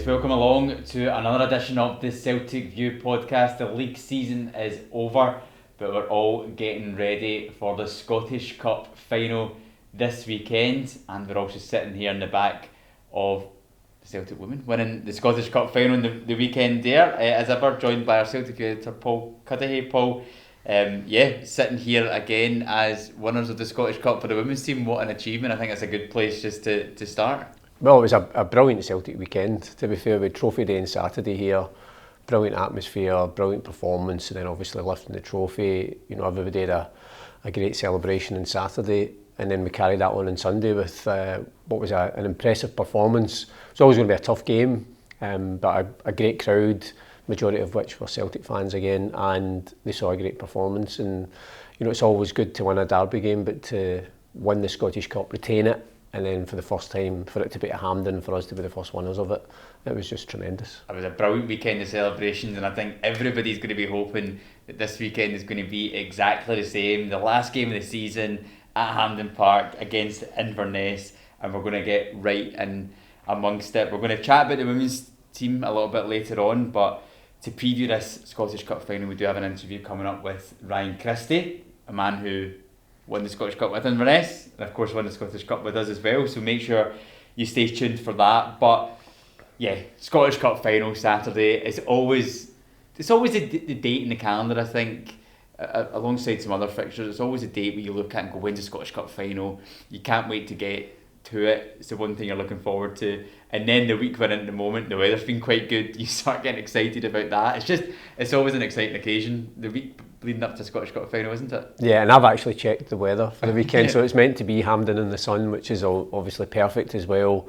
Yes, welcome along to another edition of the Celtic View Podcast. The league season is over, but we're all getting ready for the Scottish Cup final this weekend, and we're also sitting here in the back of the Celtic women winning the Scottish Cup final in the weekend there, as ever, joined by our Celtic View editor Paul Cuddihy. Paul, sitting here again as winners of the Scottish Cup for the women's team. What an achievement. I think it's a good place just to start. Well, it was a brilliant Celtic weekend, to be fair. We had Trophy Day on Saturday here, brilliant atmosphere, brilliant performance, and then obviously lifting the trophy. You know, everybody had a great celebration on Saturday, and then we carried that on Sunday with what was an impressive performance. It's always going to be a tough game, but a great crowd, majority of which were Celtic fans again, and they saw a great performance. And you know, it's always good to win a derby game, but to win the Scottish Cup, retain it, and then for the first time for it to be at Hampden, for us to be the first winners of it, it was just tremendous. It was a brilliant weekend of celebrations, and I think everybody's going to be hoping that this weekend is going to be exactly the same. The last game of the season at Hampden Park against Inverness, and we're going to get right in amongst it. We're going to chat about the women's team a little bit later on, but to preview this Scottish Cup final, we do have an interview coming up with Ryan Christie, a man who won the Scottish Cup with Inverness, and of course won the Scottish Cup with us as well, so make sure you stay tuned for that. But yeah, Scottish Cup final Saturday, it's always the date in the calendar, I think, alongside some other fixtures. It's always a date where you look at and go, when's the Scottish Cup final? You can't wait to get to it. It's the one thing you're looking forward to, and then the week we're in at the moment, the weather's been quite good, you start getting excited about that. It's always an exciting occasion, the week leading up to Scottish Cup final, isn't it? Yeah, and I've actually checked the weather for the weekend, so it's meant to be Hampden in the sun, which is obviously perfect as well.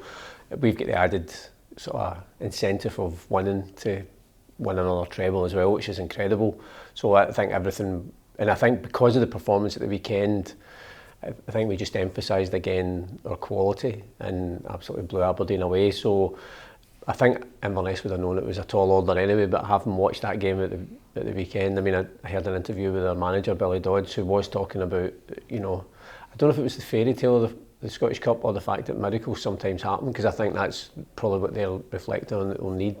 We've got the added sort of incentive of winning to win another treble as well, which is incredible. So I think everything, and I think because of the performance at the weekend, I think we just emphasised again our quality and absolutely blew Aberdeen away. So I think Inverness would have known it was a tall order anyway, but having watched that game at the weekend, I mean, I heard an interview with their manager, Billy Dodds, who was talking about, you know, I don't know if it was the fairy tale of the Scottish Cup or the fact that miracles sometimes happen, because I think that's probably what they're reflecting on that they'll need.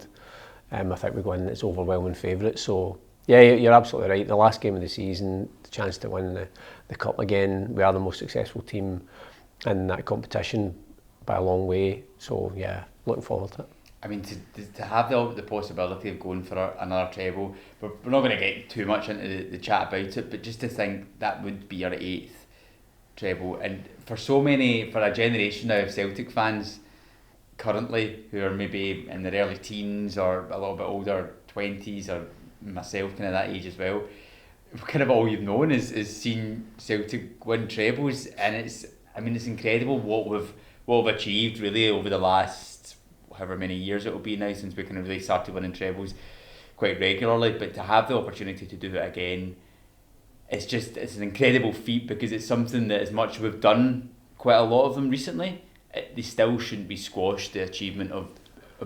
I think we go in as overwhelming favourites. So yeah, you're absolutely right. The last game of the season, the chance to win the Cup again. We are the most successful team in that competition by a long way. So yeah, looking forward to it. I mean, to have the possibility of going for another treble, we're not going to get too much into the chat about it, but just to think that would be our 8th treble, and for a generation now of Celtic fans currently who are maybe in their early teens or a little bit older, 20s, or myself kind of that age as well, kind of all you've known is seeing Celtic win trebles, and it's incredible what we've achieved really over the last however many years it will be now since we kind of really started winning trebles quite regularly. But to have the opportunity to do it again, it's an incredible feat, because it's something that, as much as we've done quite a lot of them recently, they still shouldn't be squashed, the achievement of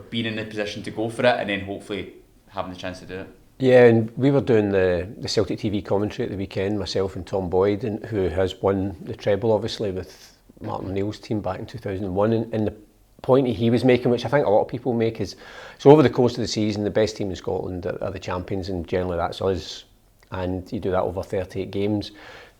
being in the position to go for it and then hopefully having the chance to do it. Yeah, and we were doing the Celtic TV commentary at the weekend, myself and Tom Boyd, who has won the treble obviously with Martin Neil's team back in 2001, and the point he was making, which I think a lot of people make, is so over the course of the season the best team in Scotland are the champions, and generally that's us, and you do that over 38 games.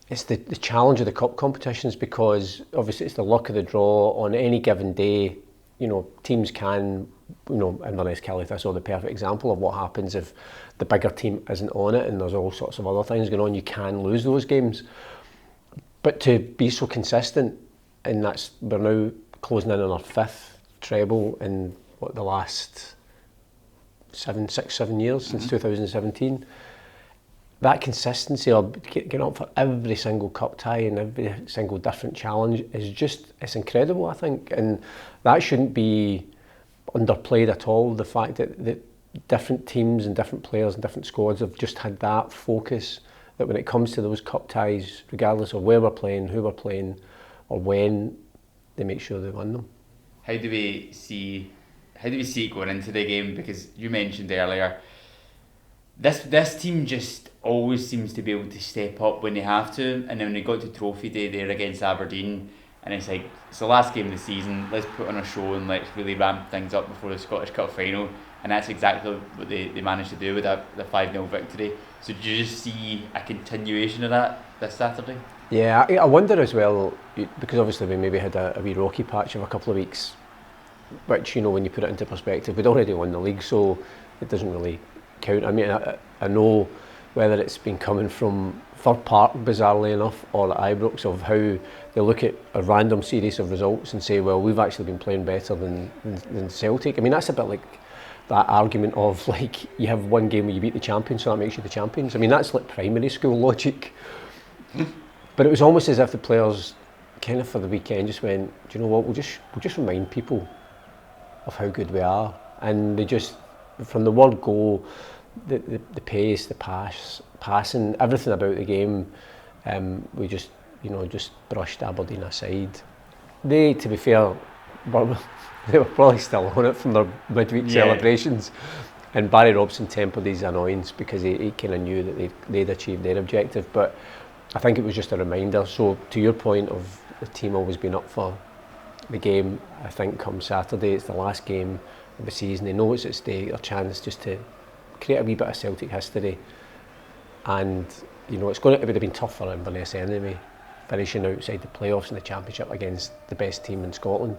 It's the challenge of the cup competitions, because obviously it's the luck of the draw on any given day. You know, teams can, you know, Inverness, Thistle are the perfect example of what happens if the bigger team isn't on it, and there's all sorts of other things going on. You can lose those games, but to be so consistent, and we're now closing in on our 5th treble in the last 7 years, since 2017. That consistency of getting up for every single cup tie and every single different challenge it's incredible, I think, and that shouldn't be underplayed at all. The fact that different teams and different players and different squads have just had that focus, that when it comes to those cup ties, regardless of where we're playing, who we're playing, or when, they make sure they win them. How do we see it going into the game? Because you mentioned earlier, this team just always seems to be able to step up when they have to, and then when they got to Trophy Day there against Aberdeen, and it's like, it's the last game of the season, let's put on a show and let's really ramp things up before the Scottish Cup final, and that's exactly what they managed to do with the 5-0 victory. So do you just see a continuation of that this Saturday? Yeah, I wonder as well, because obviously we maybe had a wee rocky patch of a couple of weeks, which, you know, when you put it into perspective, we'd already won the league, so it doesn't really count. I mean, I know whether it's been coming from Fir Park, bizarrely enough, or at Ibrox, of how they look at a random series of results and say, well, we've actually been playing better than Celtic. I mean, that's a bit like that argument of, like, you have one game where you beat the champions, so that makes you the champions. I mean, that's like primary school logic. But it was almost as if the players, kind of for the weekend, just went, do you know what, we'll just remind people of how good we are. And they just, from the word go, the pace, the passing, everything about the game, we just, you know, just brushed Aberdeen aside. They, to be fair, they were probably still on it from their midweek celebrations. And Barry Robson tempered his annoyance because he kind of knew that they'd achieved their objective. But I think it was just a reminder. So to your point of the team always being up for the game, I think come Saturday, it's the last game of the season. They know it's at stake, a chance just to create a wee bit of Celtic history. And, you know, it would have been tough for Inverness anyway, finishing outside the playoffs in the Championship against the best team in Scotland.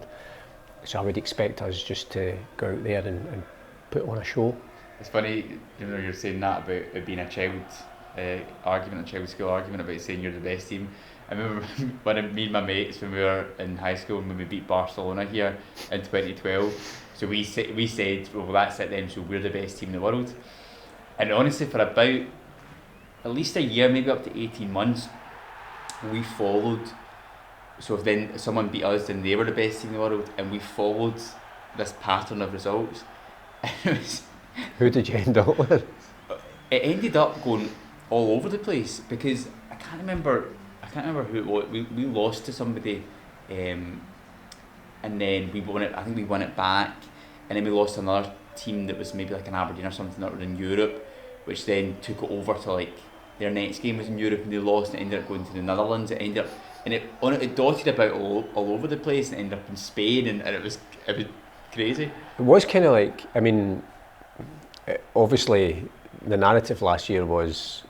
So I would expect us just to go out there and put on a show. It's funny, you know, you're saying that about it being a child argument, a child school argument about saying you're the best team. I remember when me and my mates, when we were in high school, when we beat Barcelona here in 2012, so we said, well, that's it then, so we're the best team in the world. And honestly, for about at least a year, maybe up to 18 months, we followed. So if then someone beat us, then they were the best team in the world, and we followed this pattern of results. Who did you end up with? It ended up going all over the place, because I can't remember who it was. We lost to somebody, and then we won it. I think we won it back, and then we lost to another team that was maybe like an Aberdeen or something that were in Europe, which then took it over to, like, their next game was in Europe and they lost, and it ended up going to the Netherlands. It ended up, and it dotted about all over the place, and ended up in Spain, and it was crazy. It was kind of like, I mean, obviously the narrative last year was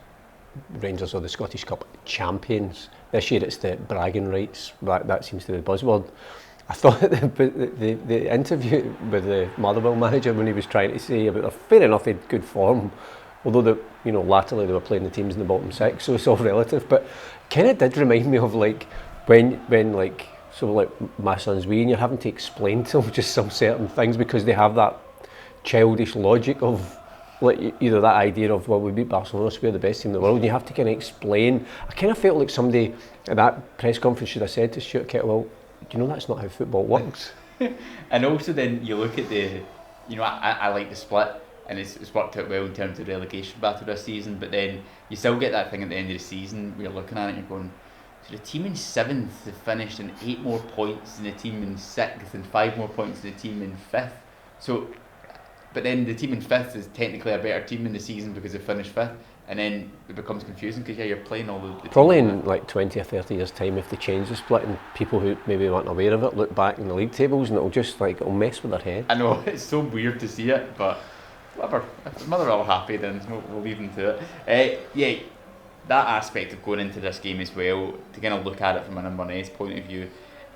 Rangers are the Scottish Cup champions. This year it's the bragging rights. That seems to be the buzzword. I thought the interview with the Motherwell manager, when he was trying to say about, fair enough, he had good form, although latterly they were playing the teams in the bottom six, so it's all relative. But kind of did remind me of, like, when like, so like my son's wee, and you're having to explain to them just some certain things because they have that childish logic of, like, either that idea of, well, we beat Barcelona, so we're the best team in the world, and you have to kind of explain. I kind of felt like somebody at that press conference should have said to Stuart Kettlewell, do you know that's not how football works? And also then you look at the, I like the split, and it's worked out well in terms of relegation battle this season, but then you still get that thing at the end of the season where you're looking at it and you're going, so the team in 7th have finished in 8 more points than the team in 6th and 5 more points than the team in 5th. So, but then the team in 5th is technically a better team in the season because they finished 5th, and then it becomes confusing because you're playing all the probably in like 20 or 30 years time, if they change the split and people who maybe weren't aware of it look back in the league tables, and it'll mess with their head. I know, it's so weird to see it, but whatever, if Motherwell are happy, then we'll leave them to it. That aspect of going into this game as well, to kind of look at it from an Inverness point of view,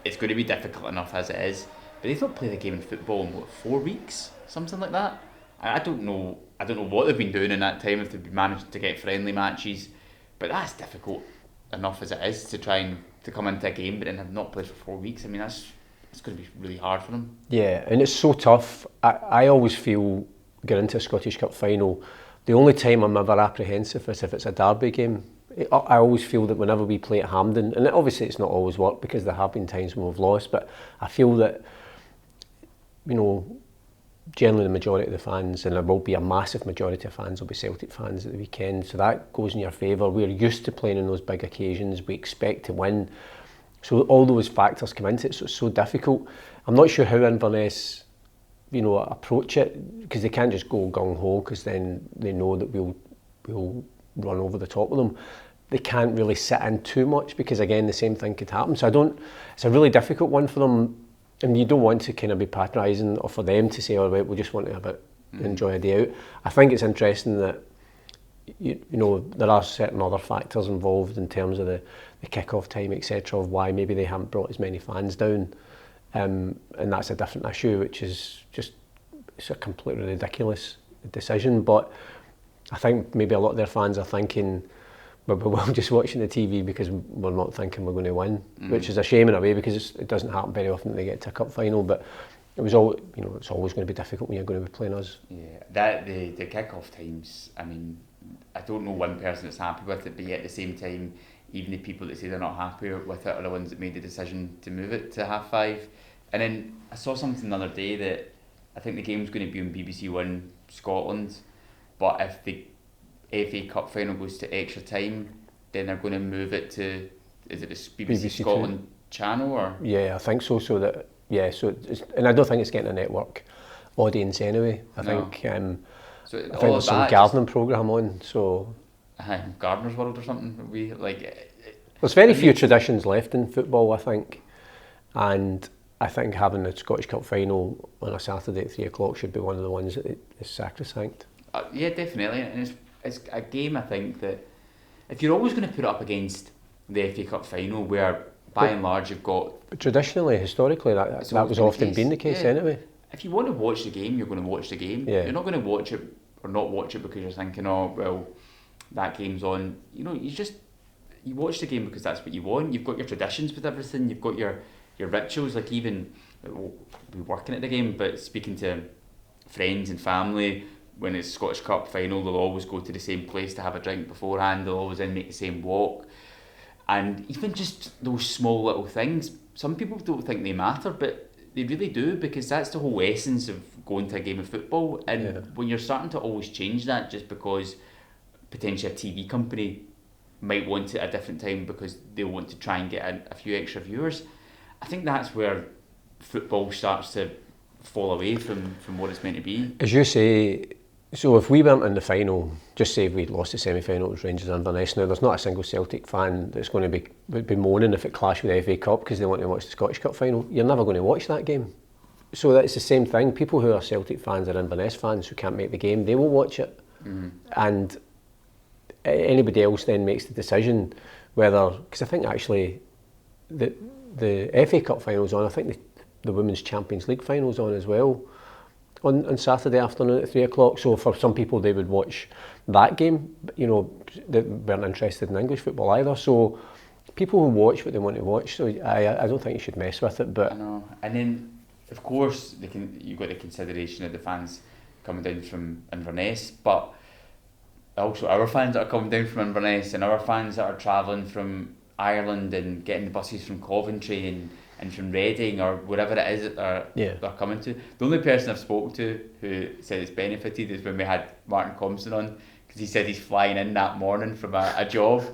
it's going to be difficult enough as it is, but they've not played a game in football in 4 weeks, something like that. I don't know what they've been doing in that time, if they've managed to get friendly matches, but that's difficult enough as it is to try and to come into a game but then have not played for 4 weeks. I mean, it's going to be really hard for them. Yeah, and it's so tough. I always feel getting into a Scottish Cup final, the only time I'm ever apprehensive is if it's a derby game. I always feel that whenever we play at Hampden, and obviously it's not always worked because there have been times when we've lost, but I feel that, generally the majority of the fans, and there will be a massive majority of fans, will be Celtic fans at the weekend, so that goes in your favour. We're used to playing in those big occasions, we expect to win, so all those factors come into it, so it's so difficult. I'm not sure how Inverness approach it, because they can't just go gung-ho, because then they know that we'll run over the top of them. they can't really sit in too much because again the same thing could happen. So it's a really difficult one for them, and you don't want to kind of be patronising or for them to say, all right, we just want to have it, enjoy a day out. I think it's interesting that you know there are certain other factors involved in terms of the kick-off time, etc., of why maybe they haven't brought as many fans down, and that's a different issue, which is just, it's a completely ridiculous decision. But I think maybe a lot of their fans are thinking, we're just watching the TV because we're not thinking we're going to win, which is a shame in a way because it doesn't happen very often that they get to a cup final. But it was all, you know, it's always going to be difficult when you're going to be playing us. Yeah, that the kick-off times. I mean, I don't know one person that's happy with it, but yet at the same time, even the people that say they're not happy with it are the ones that made the decision to move it to 5:30. And then I saw something the other day that I think the game's going to be on BBC One Scotland, but if the FA Cup final goes to extra time, then they're going to move it to, is it the BBC Scotland 2 channel or? Yeah, I think so. So that, yeah, so it's, and I don't think it's getting a network audience anyway. I think so I think there's some gardening programme on, so Gardener's World or something. We like. There's very few traditions left in football, I think, and I think having the Scottish Cup final on a Saturday at 3 o'clock should be one of the ones that is sacrosanct. Yeah, definitely, and it's a game I think that if you're always going to put it up against the FA Cup final, where by and large you've got. But traditionally, historically, that was often been the case anyway. If you want to watch the game, you're going to watch the game. Yeah. You're not going to watch it or not watch it because you're thinking, oh well, that game's on. You know, you watch the game because that's what you want. You've got your traditions with everything. You've got your rituals. Like even we'll be working at the game, but speaking to friends and family, when it's Scottish Cup final, they'll always go to the same place to have a drink beforehand. They'll always then make the same walk, and even just those small little things. Some people don't think they matter, but they really do, because that's the whole essence of going to a game of football. And when you're starting to always change that just because potentially a TV company might want it at a different time because they want to try and get a few extra viewers, I think that's where football starts to fall away from what it's meant to be. As you say, so if we weren't in the final, just say if we'd lost the semi-final, it was Rangers and Inverness, now there's not a single Celtic fan that's going to be moaning if it clashed with the FA Cup because they want to watch the Scottish Cup final. You're never going to watch that game. So that's the same thing. People who are Celtic fans or Inverness fans who can't make the game, they will watch it. And anybody else then makes the decision whether, because I think actually the FA Cup final's on, I think the Women's Champions League final's on as well on Saturday afternoon at 3 o'clock. So for some people they would watch that game, you know, that weren't interested in English football either. So people will watch what they want to watch, so I don't think you should mess with it. But I know. And then of course you've got the consideration of the fans coming down from Inverness, but also our fans that are coming down from Inverness and our fans that are travelling from Ireland and getting the buses from Coventry and from Reading or wherever it is that they're coming to. The only person I've spoken to who said it's benefited is when we had Martin Compson on, because he said he's flying in that morning from a job,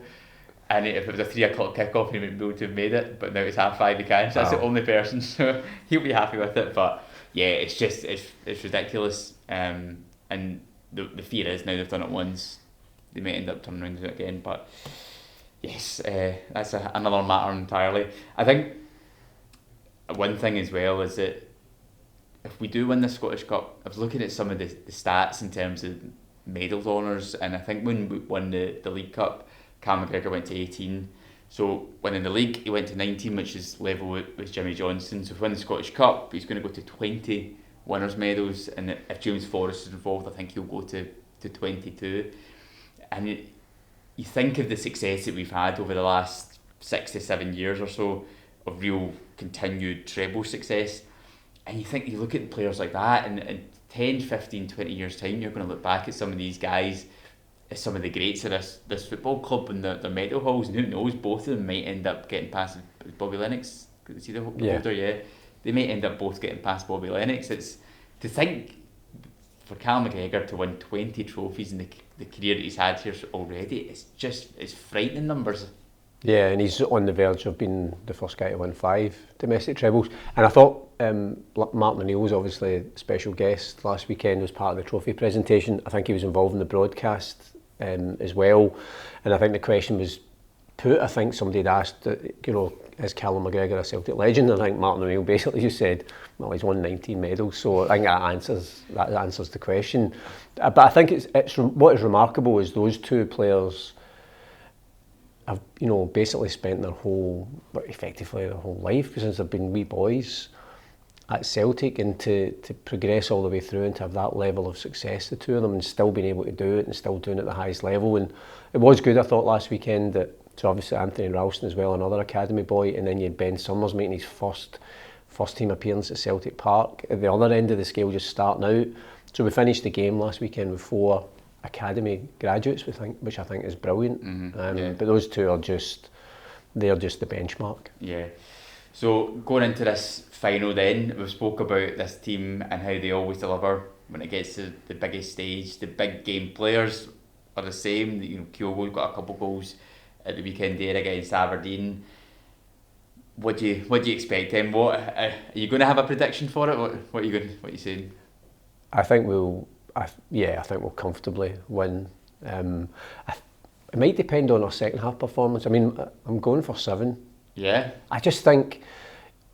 and if it was a 3 o'clock kickoff he would be able to have made it, but now it's 5:30 he can't, so that's the only person, so he'll be happy with it. But yeah, it's just it's ridiculous, and the fear is now they've done it once, they may end up turning around and do it again. But yes, that's another matter entirely. I think one thing as well is that if we do win the Scottish Cup, I was looking at some of the stats in terms of medal honours, and I think when we won the League Cup, Cal McGregor went to 18. So winning the league, he went to 19, which is level with Jimmy Johnson. So if we win the Scottish Cup, he's going to go to 20 winners' medals, and if James Forrest is involved, I think he'll go to 22. And you think of the success that we've had over the last 6 to 7 years or so of real continued treble success, and you look at players like that, and in 10, 15, 20 years time you're going to look back at some of these guys as some of the greats of this football club and their medal hauls, and who knows, both of them might end up getting past Bobby Lennox. See the holder, they might end up both getting past Bobby Lennox. It's to think for Cal McGregor to win 20 trophies in the career that he's had here already, it's frightening numbers. Yeah, and he's on the verge of being the first guy to win 5 domestic trebles. And I thought Martin O'Neill was obviously a special guest last weekend as part of the trophy presentation. I think he was involved in the broadcast as well. And I think the question was put, I think somebody had asked, is Callum McGregor a Celtic legend? And I think Martin O'Neill basically just said, well, he's won 19 medals, so I think that answers the question. But I think it's what is remarkable is those two players have, basically spent effectively their whole life since they've been wee boys at Celtic, and to progress all the way through and to have that level of success, the two of them, and still being able to do it and still doing it at the highest level. And it was good, I thought, last weekend that, so obviously Anthony Ralston as well, another academy boy, and then you had Ben Summers making his first team appearance at Celtic Park. At the other end of the scale, just starting out. So we finished the game last weekend with 4 academy graduates, which I think is brilliant. But those two are they're just the benchmark. Yeah. So going into this final then, we've spoke about this team and how they always deliver when it gets to the biggest stage. The big game players are the same. Kyogo's got a couple goals at the weekend there against Aberdeen. What do you expect then? What are you going to have a prediction for it? What are you saying? I think we'll comfortably win. It might depend on our second half performance. I mean, I'm going for 7. Yeah. I just think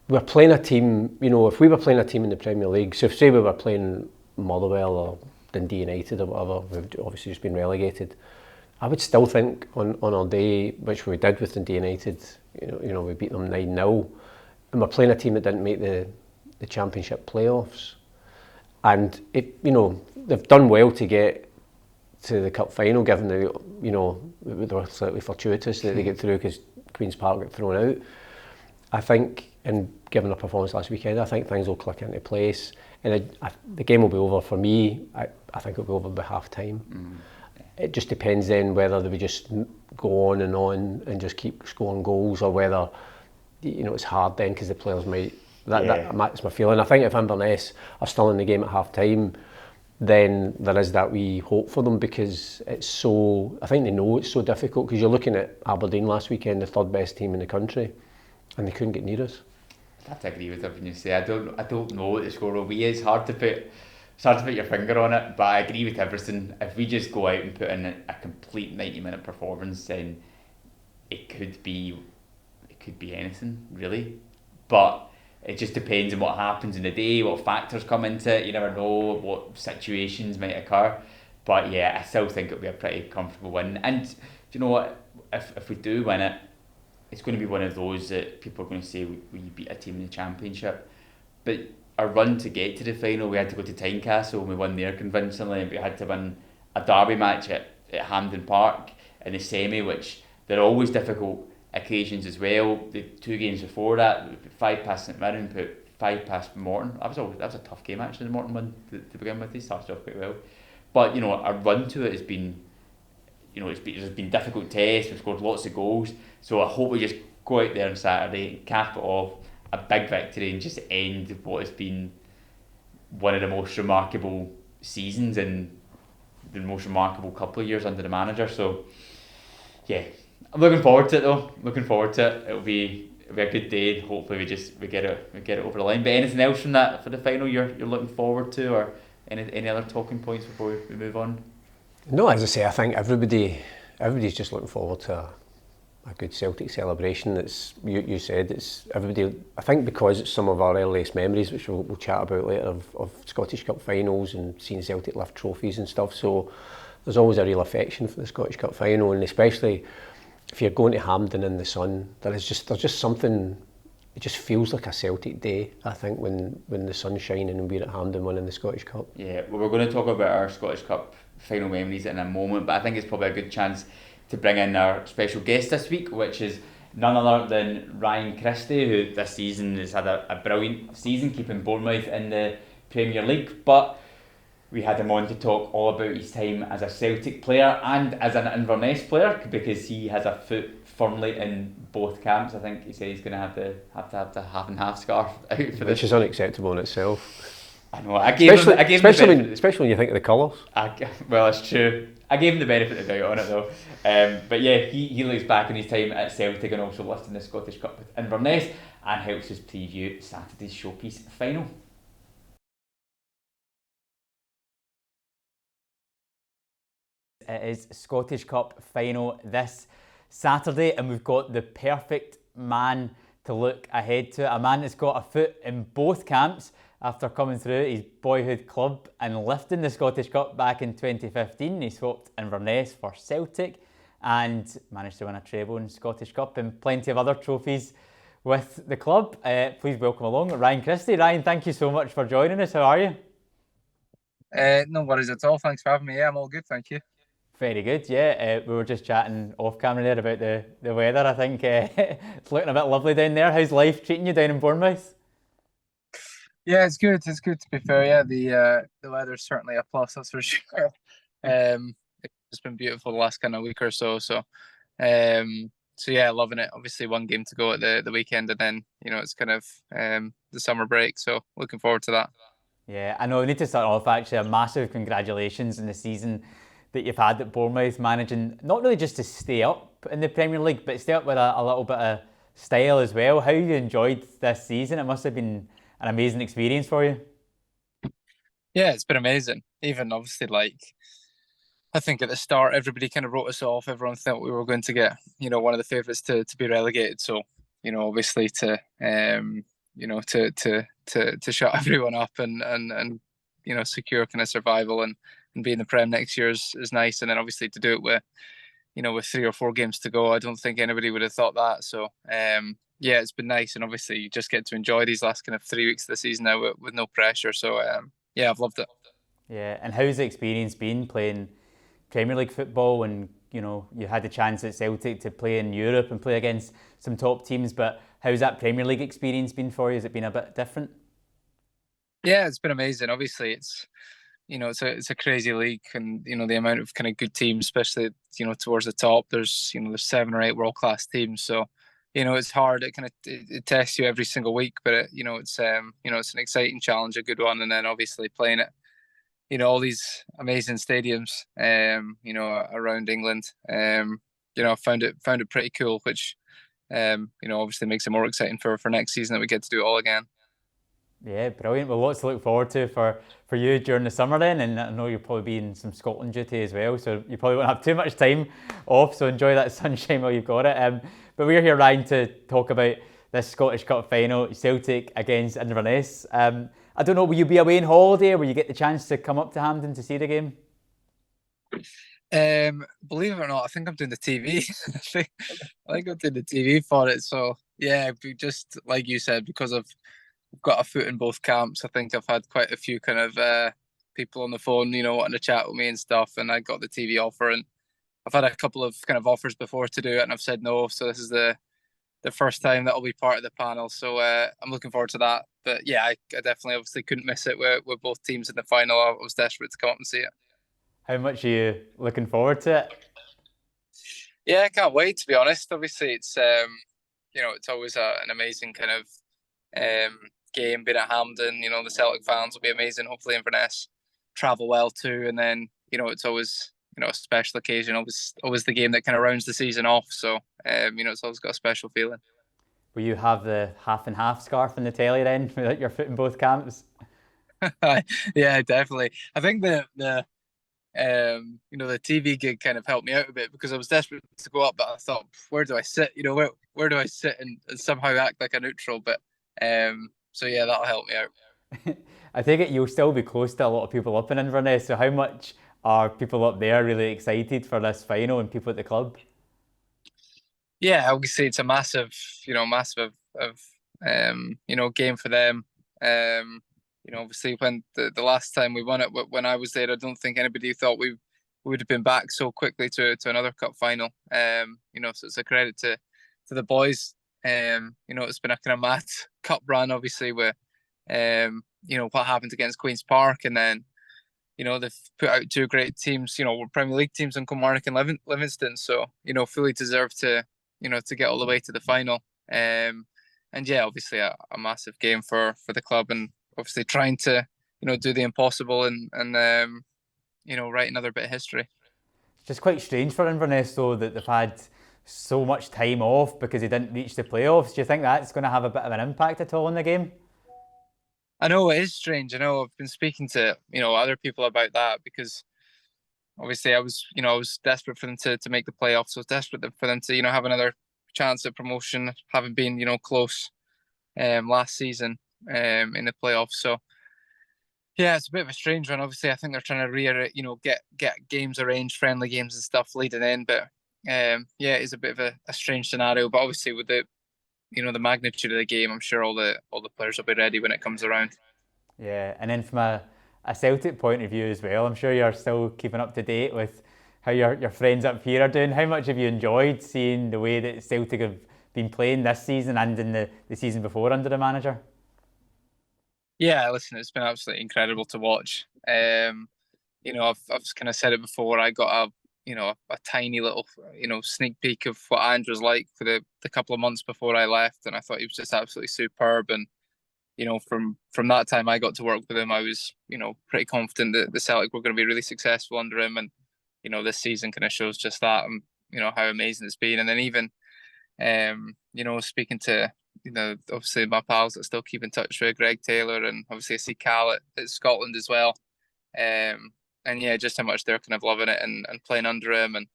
we're playing a team, if we were playing a team in the Premier League, so if say we were playing Motherwell or Dundee United or whatever, we've obviously just been relegated, I would still think on our day, which we did with Dundee United, we beat them 9-0, and we're playing a team that didn't make the Championship playoffs. And they've done well to get to the cup final, given they were slightly fortuitous that they get through because Queen's Park got thrown out. I think, and given their performance last weekend, I think things will click into place, and the game will be over for me. I think it'll be over by half time. It just depends then whether they would just go on and just keep scoring goals, or whether it's hard then because the players might. That's my feeling. I think if Inverness are still in the game at half time, then there is that wee hope for them, because I think they know it's so difficult, because you're looking at Aberdeen last weekend, the third best team in the country, and they couldn't get near us. I have to agree with everything you say. I don't know what the score will be. It's hard to put your finger on it, but I agree with everything. If we just go out and put in a complete 90-minute performance, then it could be anything really. But it just depends on what happens in the day, what factors come into it. You never know what situations might occur. But yeah, I still think it'll be a pretty comfortable win. And do you know what? If we do win it, it's going to be one of those that people are going to say we beat a team in the Championship. But our run to get to the final, we had to go to Tynecastle and we won there convincingly, and we had to win a derby match at Hampden Park in the semi, which they're always difficult occasions as well. The 2 games before that, 5 past St Mirren, put 5 past Morton. That was a tough game actually, the Morton one to begin with. They started off quite well, but our run to it has been, there's been difficult tests. We've scored lots of goals, so I hope we just go out there on Saturday, cap it off, a big victory, and just end what has been one of the most remarkable seasons and the most remarkable couple of years under the manager. So yeah, I'm looking forward to it though. It'll be a good day. Hopefully we get it over the line. But anything else from that for the final you're looking forward to, or any other talking points before we move on? No, as I say, I think everybody's just looking forward to a good Celtic celebration. It's you said it's everybody. I think because it's some of our earliest memories, which we'll chat about later, of Scottish Cup finals and seeing Celtic lift trophies and stuff. So there's always a real affection for the Scottish Cup final, and especially if you're going to Hampden in the sun, there's just something. It just feels like a Celtic day, I think, when the sun's shining and we're at Hampden winning the Scottish Cup. Yeah, well, we're going to talk about our Scottish Cup final memories in a moment, but I think it's probably a good chance to bring in our special guest this week, which is none other than Ryan Christie, who this season has had a brilliant season, keeping Bournemouth in the Premier League. But we had him on to talk all about his time as a Celtic player and as an Inverness player, because he has a foot firmly in both camps. I think he said he's going to have the half and half scarf out for this, which is unacceptable in itself. I know. Especially when you think of the colours. Well, it's true. I gave him the benefit of the doubt on it though. But yeah, he looks back on his time at Celtic and also lifting the Scottish Cup with Inverness, and helps us preview Saturday's showpiece final. It is Scottish Cup final this Saturday, and we've got the perfect man to look ahead to, a man that's got a foot in both camps after coming through his boyhood club and lifting the Scottish Cup back in 2015. He swapped Inverness for Celtic and managed to win a treble in Scottish Cup and plenty of other trophies with the club. Please welcome along Ryan Christie. Ryan, thank you so much for joining us. How are you? No worries at all. Thanks for having me. Yeah, I'm all good, thank you. Very good, yeah. We were just chatting off camera there about the weather. I think it's looking a bit lovely down there. How's life treating you down in Bournemouth? Yeah, it's good. It's good to be fair. Yeah, the weather's certainly a plus, that's for sure. It's been beautiful the last kind of week or so. So yeah, loving it. Obviously, one game to go at the weekend, and then it's kind of the summer break. So looking forward to that. Yeah, I know. We need to start off actually. A massive congratulations in the season that you've had at Bournemouth, managing not really just to stay up in the Premier League, but stay up with a little bit of style as well. How you enjoyed this season? It must have been an amazing experience for you. Yeah, it's been amazing. Even obviously, I think at the start, everybody kind of wrote us off. Everyone thought we were going to get, one of the favourites to be relegated. So, obviously to shut everyone up and secure kind of survival and be in the Prem next year is nice. And then obviously to do it with 3 or 4 games to go, I don't think anybody would have thought that. So yeah, it's been nice. And obviously you just get to enjoy these last kind of 3 weeks of the season now with no pressure. So yeah, I've loved it. Yeah, and how's the experience been playing Premier League football when you had the chance at Celtic to play in Europe and play against some top teams, but how's that Premier League experience been for you? Has it been a bit different? Yeah, it's been amazing. Obviously it's a crazy league, and the amount of kind of good teams, especially towards the top. There's 7 or 8 world class teams, so it's hard. It tests you every single week, but it's an exciting challenge, a good one, and then obviously playing it, all these amazing stadiums, around England. I found it pretty cool, which obviously makes it more exciting for next season that we get to do it all again. Yeah, brilliant. Well, lots to look forward to for you during the summer then, and I know you'll probably be in some Scotland duty as well, so you probably won't have too much time off, so enjoy that sunshine while you've got it. But we're here, Ryan, to talk about this Scottish Cup final, Celtic against Inverness. I don't know, will you be away on holiday, or will you get the chance to come up to Hampden to see the game? Believe it or not, I think I'm doing the TV. I think I'm doing the TV for it, so yeah, just like you said, because I've got a foot in both camps. I think I've had quite a few kind of people on the phone, wanting to chat with me and stuff, and I got the TV offer, and I've had a couple of kind of offers before to do it, and I've said no. So this is the first time that I'll be part of the panel. So I'm looking forward to that. But yeah, I definitely obviously couldn't miss it with both teams in the final. I was desperate to come up and see it. How much are you looking forward to it? Yeah, I can't wait, to be honest. Obviously, it's it's always an amazing kind of game being at Hampden. The Celtic fans will be amazing. Hopefully Inverness travel well too, and then it's always a special occasion. Always the game that kind of rounds the season off. So it's always got a special feeling. Will you have the half and half scarf in the telly then, without your foot in both camps? Yeah, definitely. I think the TV gig kind of helped me out a bit, because I was desperate to go up, but I thought, where do I sit? Where do I sit and somehow act like a neutral? But so yeah, that'll help me out. I take it you'll still be close to a lot of people up in Inverness. So how much are people up there really excited for this final and people at the club? Yeah, obviously it's a massive game for them. Obviously when the last time we won it, when I was there, I don't think anybody thought we would have been back so quickly to another cup final. So it's a credit to the boys. It's been a kind of mad cup run, obviously, with what happened against Queen's Park, and then they've put out 2 great teams, Premier League teams in Kilmarnock and Livingston, so fully deserved to get all the way to the final. And yeah, obviously a massive game for the club, and obviously trying to do the impossible and write another bit of history. It's just quite strange for Inverness though that they've had so much time off because they didn't reach the playoffs. Do you think that's going to have a bit of an impact at all in the game? I know it is strange. I know I've been speaking to other people about that, because obviously I was desperate for them to make the playoffs. I was desperate for them to have another chance at promotion, having been close last season in the playoffs. So yeah, it's a bit of a strange one. Obviously, I think they're trying to get games arranged, friendly games and stuff leading in. But yeah, it's a bit of a strange scenario. But obviously, with the the magnitude of the game, I'm sure all the players will be ready when it comes around. Yeah, and then from a Celtic point of view as well, I'm sure you're still keeping up to date with how your friends up here are doing. How much have you enjoyed seeing the way that Celtic have been playing this season and in the season before under the manager? Yeah, listen, it's been absolutely incredible to watch. I've kind of said it before. I got a tiny little sneak peek of what Andrew's like for the couple of months before I left, and I thought he was just absolutely superb. And from that time I got to work with him, I was pretty confident that the Celtic were going to be really successful under him. And this season kind of shows just that, and how amazing it's been. And then even speaking to obviously my pals that still keep in touch with Greg Taylor, and obviously I see Cal at Scotland as well. And yeah, just how much they're kind of loving it and playing under him, and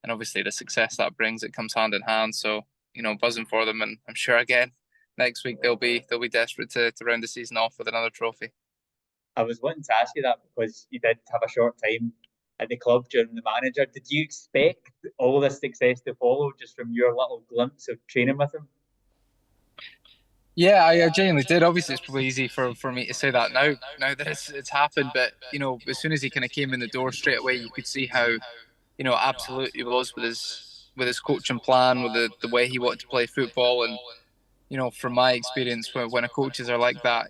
obviously the success that brings, it comes hand in hand. So buzzing for them, and I'm sure again next week they'll be desperate to round the season off with another trophy. I was wanting to ask you that because you did have a short time at the club during the manager. Did you expect all this success to follow just from your little glimpse of training with him? Yeah, I genuinely did. Obviously, it's probably easy for me to say that now that it's happened. But as soon as he kind of came in the door straight away, you could see how absolute he was with his coaching plan, with the way he wanted to play football. And from my experience, when coaches are like that,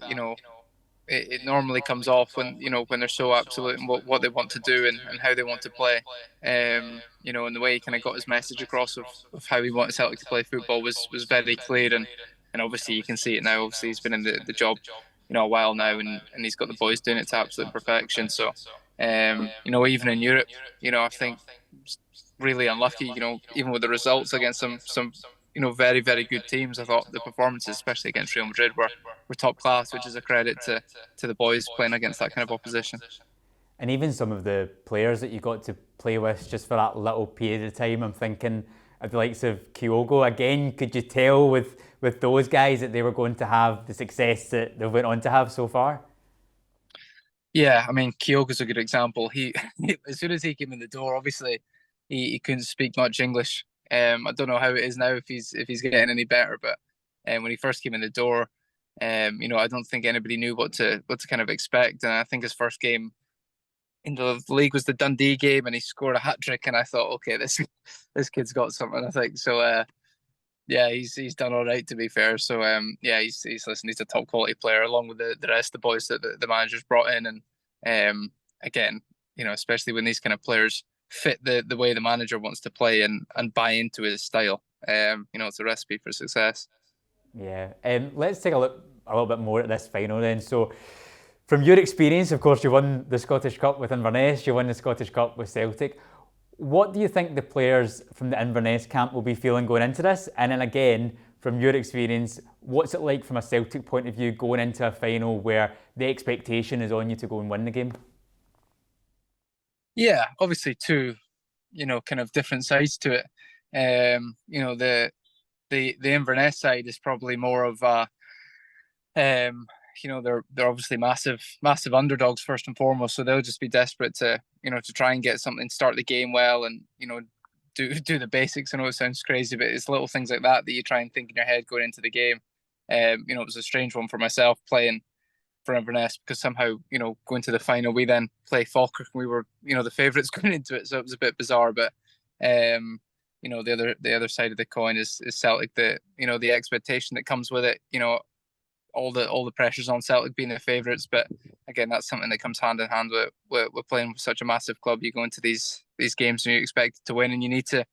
it normally comes off when they're so absolute in what they want to do and how they want to play. And the way he kind of got his message across of how he wanted Celtic to play football was very clear. And obviously you can see it now. Obviously he's been in the job a while now, and he's got the boys doing it to absolute perfection. So even in Europe, I think really unlucky, even with the results against some very, very good teams. I thought the performances, especially against Real Madrid, were top class, which is a credit to the boys playing against that kind of opposition. And even some of the players that you got to play with just for that little period of time, I'm thinking of the likes of Kyogo. Again, could you tell with those guys that they were going to have the success that they went on to have so far? Yeah, I mean, Kyogo's a good example. He as soon as he came in the door, obviously he couldn't speak much English. I don't know how it is now, if he's getting any better, but when he first came in the door, I don't think anybody knew what to kind of expect. And I think his first game in the league was the Dundee game, and he scored a hat trick. And I thought, okay, this kid's got something, I think. So yeah, he's done all right, to be fair. So yeah, he's a top quality player along with the rest of the boys that the manager's brought in. And again, especially when these kind of players fit the way the manager wants to play and buy into his style, it's a recipe for success. Yeah, let's take a look a little bit more at this final then. So from your experience, of course, you won the Scottish Cup with Inverness, you won the Scottish Cup with Celtic. What do you think the players from the Inverness camp will be feeling going into this? And then again, from your experience, what's it like from a Celtic point of view going into a final where the expectation is on you to go and win the game? Yeah, obviously two, kind of different sides to it. The Inverness side is probably more of a, they're obviously massive underdogs first and foremost, so they'll just be desperate to to try and get something, start the game well, and do the basics. I know it sounds crazy, but it's little things like that you try and think in your head going into the game. It was a strange one for myself playing for Inverness, because somehow going to the final we then play Falkirk, and we were the favourites going into it, so it was a bit bizarre. But the other side of the coin is Celtic, the expectation that comes with it, all the pressures on Celtic being the favourites. But again, that's something that comes hand in hand with playing with such a massive club. You go into these games and you expect to win, and you need to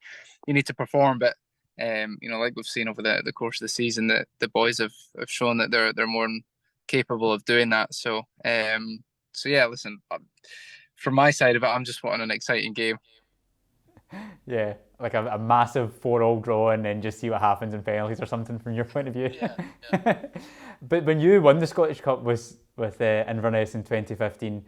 perform. But like we've seen over the course of the season, that the boys have shown that they're more than capable of doing that. So yeah, listen, from my side of it, I'm just wanting an exciting game. Yeah, like a massive 4-4 draw, and then just see what happens in penalties or something from your point of view. Yeah. But when you won the Scottish Cup with Inverness in 2015,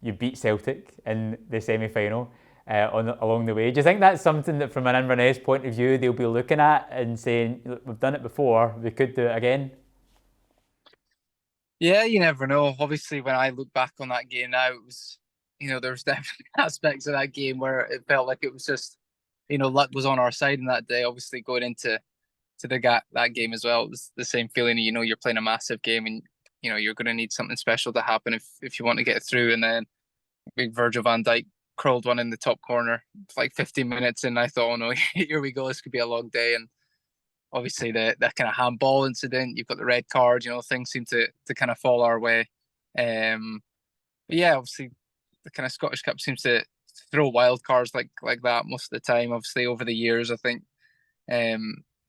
you beat Celtic in the semi-final. along the way. Do you think that's something that, from an Inverness point of view, they'll be looking at and saying, "Look, we've done it before, we could do it again"? Yeah, you never know. Obviously, when I look back on that game now, it was, there was definitely aspects of that game where it felt like it was just, luck was on our side in that day. Obviously, going into that game as well, it was the same feeling. You're playing a massive game, and you're going to need something special to happen if you want to get through. And then big Virgil van Dijk curled one in the top corner for like 15 minutes, and I thought, oh no, here we go. This could be a long day. And obviously that kind of handball incident, you've got the red card, things seem to kind of fall our way. But yeah, obviously the kind of Scottish Cup seems to throw wild cards like that most of the time. Obviously over the years, I think,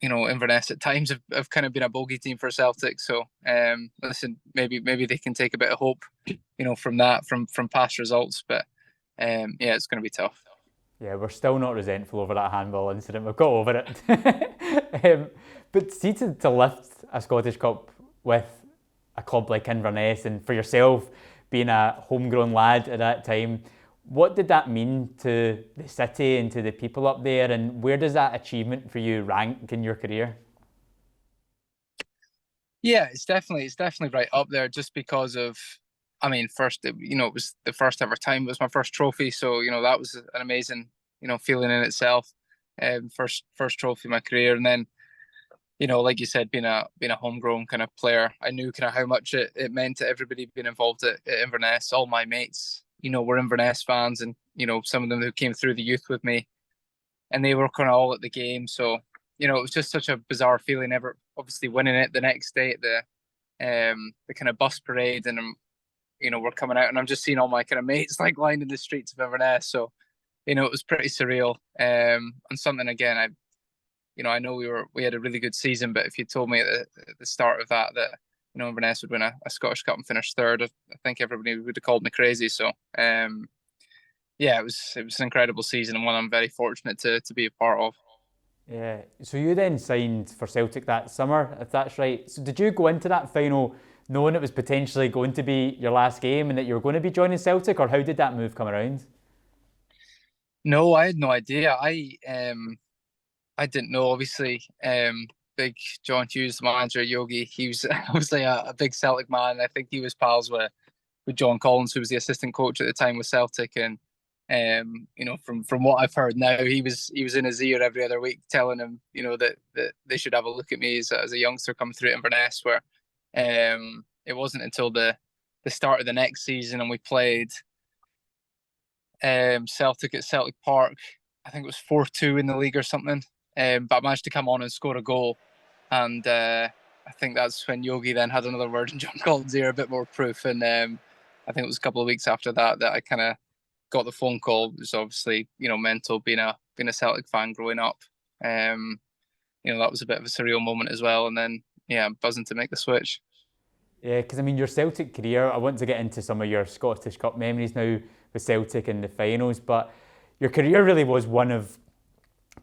Inverness at times have kind of been a bogey team for Celtic. So listen, maybe they can take a bit of hope, from that, from past results. But yeah, it's going to be tough. Yeah, we're still not resentful over that handball incident. We've got over it. But see, to lift a Scottish Cup with a club like Inverness, and for yourself being a homegrown lad at that time, what did that mean to the city and to the people up there? And where does that achievement for you rank in your career? Yeah, it's definitely right up there, just because of, first, it was the first ever time. It was my first trophy. So, that was an amazing, feeling in itself. First trophy in my career. And then, like you said, being a homegrown kind of player, I knew kind of how much it meant to everybody being involved at Inverness. All my mates, were Inverness fans, and, some of them who came through the youth with me, and they were kind of all at the game. So, it was just such a bizarre feeling, obviously winning it the next day at the kind of bus parade, and we're coming out, and I'm just seeing all my kind of mates like lined in the streets of Inverness. So, it was pretty surreal. And something, again, I know we had a really good season, but if you told me at the start of that Inverness would win a Scottish Cup and finish third, I think everybody would have called me crazy. So, yeah, it was an incredible season, and one I'm very fortunate to be a part of. Yeah. So you then signed for Celtic that summer, if that's right. So did you go into that final knowing it was potentially going to be your last game and that you were going to be joining Celtic, or how did that move come around? No, I had no idea. I didn't know. Obviously, big John Hughes, the manager, Yogi, he was obviously a big Celtic man. I think he was pals with John Collins, who was the assistant coach at the time with Celtic. And from what I've heard now, he was in his ear every other week telling him, that they should have a look at me as a youngster coming through Inverness. Where it wasn't until the start of the next season, and we played Celtic at Celtic Park. I think it was 4-2 in the league or something. But I managed to come on and score a goal, and I think that's when Yogi then had another word in John Collins' ear, a bit more proof. And I think it was a couple of weeks after that I kind of got the phone call. It was obviously mental, being a Celtic fan growing up. That was a bit of a surreal moment as well. And then I'm buzzing to make the switch. Yeah, because your Celtic career, I want to get into some of your Scottish Cup memories now with Celtic in the finals, but your career really was one of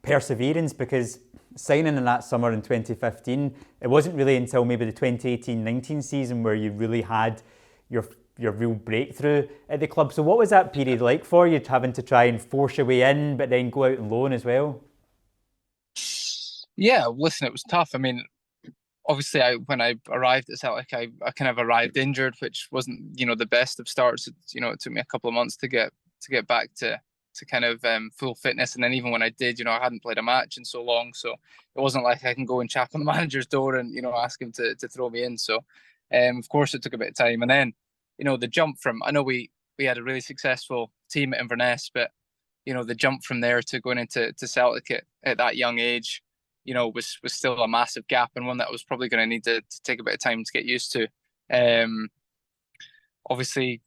perseverance, because signing in that summer in 2015, it wasn't really until maybe the 2018-19 season where you really had your real breakthrough at the club. So what was that period like for you, having to try and force your way in but then go out on loan as well? Yeah, listen, it was tough. Obviously, when I arrived at Celtic, I kind of arrived injured, which wasn't the best of starts. It took me a couple of months to get back to kind of full fitness. And then even when I did, I hadn't played a match in so long, so it wasn't like I can go and chap on the manager's door and ask him to throw me in. So of course it took a bit of time. And then the jump from, I know we had a really successful team at Inverness, but the jump from there to going into Celtic at that young age was still a massive gap, and one that I was probably going to need to take a bit of time to get used to. Obviously,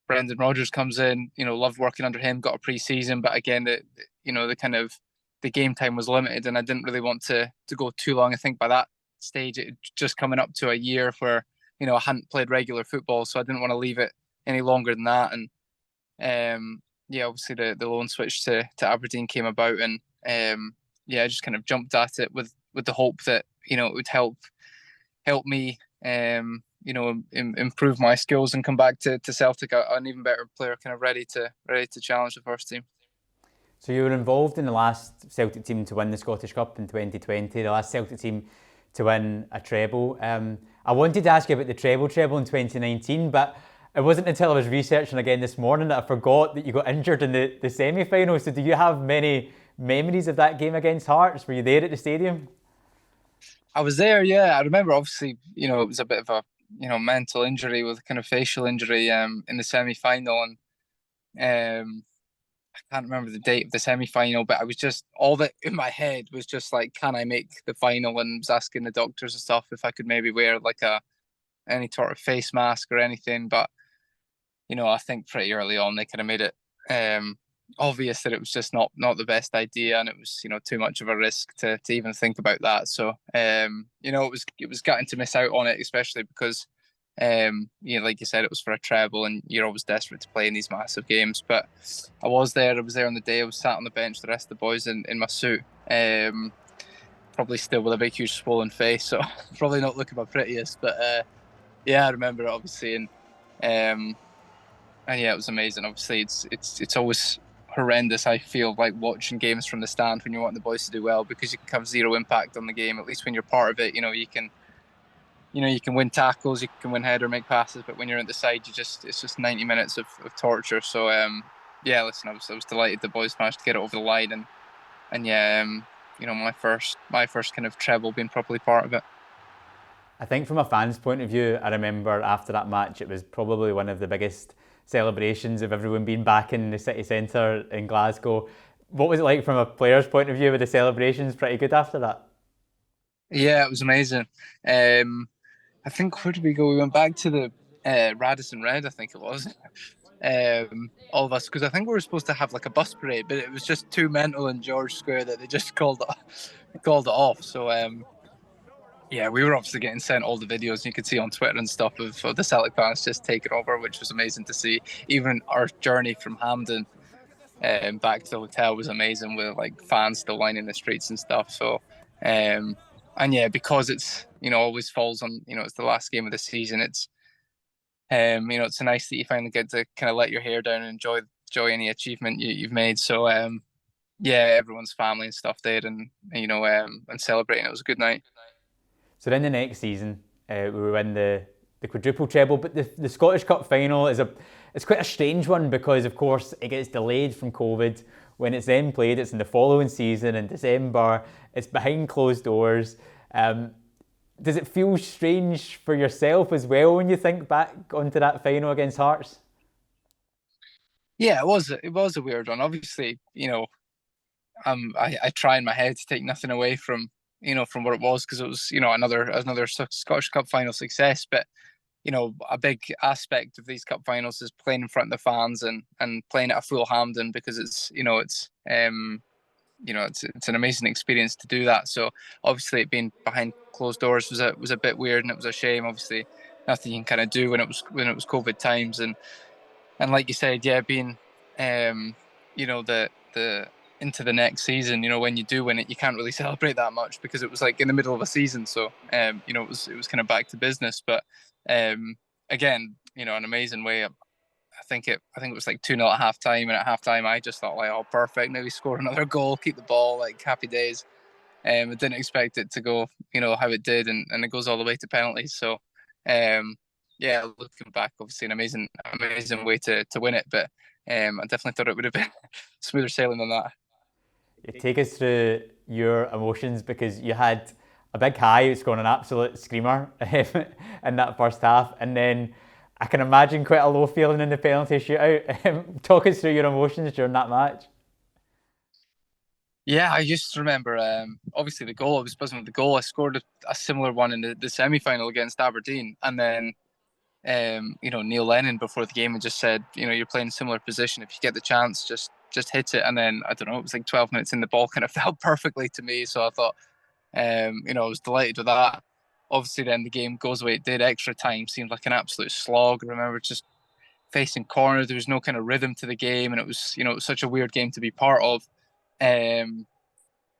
Brendan Rodgers comes in, loved working under him, got a pre-season, but again, the game time was limited, and I didn't really want to go too long. I think by that stage, it just coming up to a year where, I hadn't played regular football, so I didn't want to leave it any longer than that. And obviously the loan switch to Aberdeen came about, and I just kind of jumped at it with the hope that, it would help helped me, improve my skills and come back to Celtic an even better player, kind of ready to challenge the first team. So you were involved in the last Celtic team to win the Scottish Cup in 2020, the last Celtic team to win a treble. I wanted to ask you about the treble in 2019, but it wasn't until I was researching again this morning that I forgot that you got injured in the semi-final. So do you have many memories of that game against Hearts? Were you there at the stadium? I was there, yeah. I remember, obviously, it was a bit of a, mental injury with a kind of facial injury in the semi-final. And I can't remember the date of the semi-final, but I was just, all that in my head was just like, can I make the final? And was asking the doctors and stuff if I could maybe wear like any sort of face mask or anything. But, I think pretty early on they kind of made it obvious that it was just not the best idea, and it was too much of a risk to even think about that. So it was gutting to miss out on it, especially because like you said, it was for a treble and you're always desperate to play in these massive games. But I was there on the day. I was sat on the bench, the rest of the boys in my suit, probably still with a big huge swollen face, so probably not looking my prettiest, but I remember it obviously, and yeah, it was amazing. Obviously it's always horrendous, I feel, like watching games from the stand when you want the boys to do well, because you can have zero impact on the game. At least when you're part of it, you can win tackles, you can win header, make passes, but when you're at the side, it's just 90 minutes of torture. So listen, I was delighted the boys managed to get it over the line, and my first kind of treble being properly part of it. I think from a fan's point of view, I remember after that match, it was probably one of the biggest celebrations of everyone being back in the city centre in Glasgow. What was it like from a player's point of view? Were the celebrations pretty good after that? Yeah, it was amazing. I think, where did we go? We went back to the Radisson Red, I think it was. All of us, because I think we were supposed to have like a bus parade, but it was just too mental in George Square that they just called it off. So we were obviously getting sent all the videos you could see on Twitter and stuff of the Celtic fans just taking over, which was amazing to see. Even our journey from Hampden back to the hotel was amazing, with like fans still lining the streets and stuff. So because it's always falls on it's the last game of the season, it's it's nice that you finally get to kind of let your hair down and enjoy any achievement you've made. So everyone's family and stuff there, and celebrating. It was a good night. So then the next season, we win the quadruple treble, but the Scottish Cup final it's quite a strange one, because of course it gets delayed from COVID. When it's then played, it's in the following season in December. It's behind closed doors. Does it feel strange for yourself as well when you think back onto that final against Hearts? Yeah, it was a weird one. Obviously, I try in my head to take nothing away from from what it was, because it was another Scottish Cup final success. But a big aspect of these cup finals is playing in front of the fans and playing at a full Hampden, because it's an amazing experience to do that. So obviously it being behind closed doors was a bit weird, and it was a shame. Obviously nothing you can kind of do when it was COVID times, and like you said, being the into the next season, when you do win it, you can't really celebrate that much, because it was like in the middle of a season. So it was kind of back to business. But again, an amazing way. I think it was like 2-0 at half time, and at half time I just thought, like, oh, perfect, maybe score another goal, keep the ball, like, happy days. I didn't expect it to go how it did, and it goes all the way to penalties. So looking back, obviously an amazing way to win it, but I definitely thought it would have been smoother sailing than that. Take us through your emotions, because you had a big high, scoring an absolute screamer in that first half, and then I can imagine quite a low feeling in the penalty shootout. Talk us through your emotions during that match. Yeah, I just remember, obviously the goal, I was buzzing with the goal. I scored a similar one in the semi-final against Aberdeen, and then Neil Lennon before the game had just said, you're playing a similar position, if you get the chance, just hit it. And then, I don't know, it was like 12 minutes in, the ball kind of fell perfectly to me. So I thought, I was delighted with that. Obviously then the game goes the way it did. Extra time seemed like an absolute slog. I remember just facing corner. There was no kind of rhythm to the game, and it was, it was such a weird game to be part of. And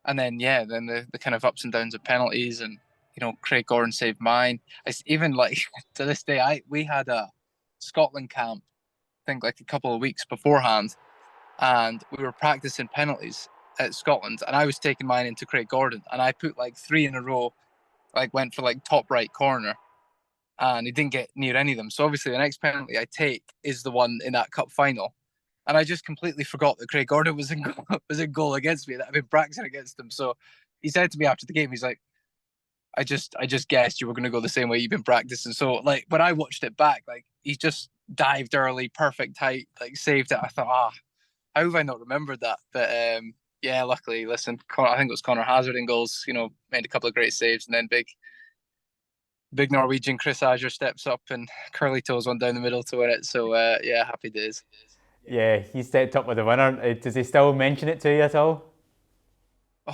then, then the kind of ups and downs of penalties, and, Craig Gordon saved mine. Even like to this day, we had a Scotland camp, I think like a couple of weeks beforehand, and we were practicing penalties at Scotland, and I was taking mine into Craig Gordon, and I put like 3 in a row, like went for like top right corner, and he didn't get near any of them. So obviously the next penalty I take is the one in that cup final. And I just completely forgot that Craig Gordon was in goal against me, that I've been practicing against him. So he said to me after the game, he's like, I just guessed you were going to go the same way you've been practicing. So like when I watched it back, like he just dived early, perfect height, like saved it. I thought, how have I not remembered that? But yeah, luckily, listen, I think it was Connor Hazard in goals, made a couple of great saves, and then big Norwegian Chris Azure steps up and curly toes one down the middle to win it. So yeah, happy days. Yeah, he stepped up with the winner. Does he still mention it to you at all?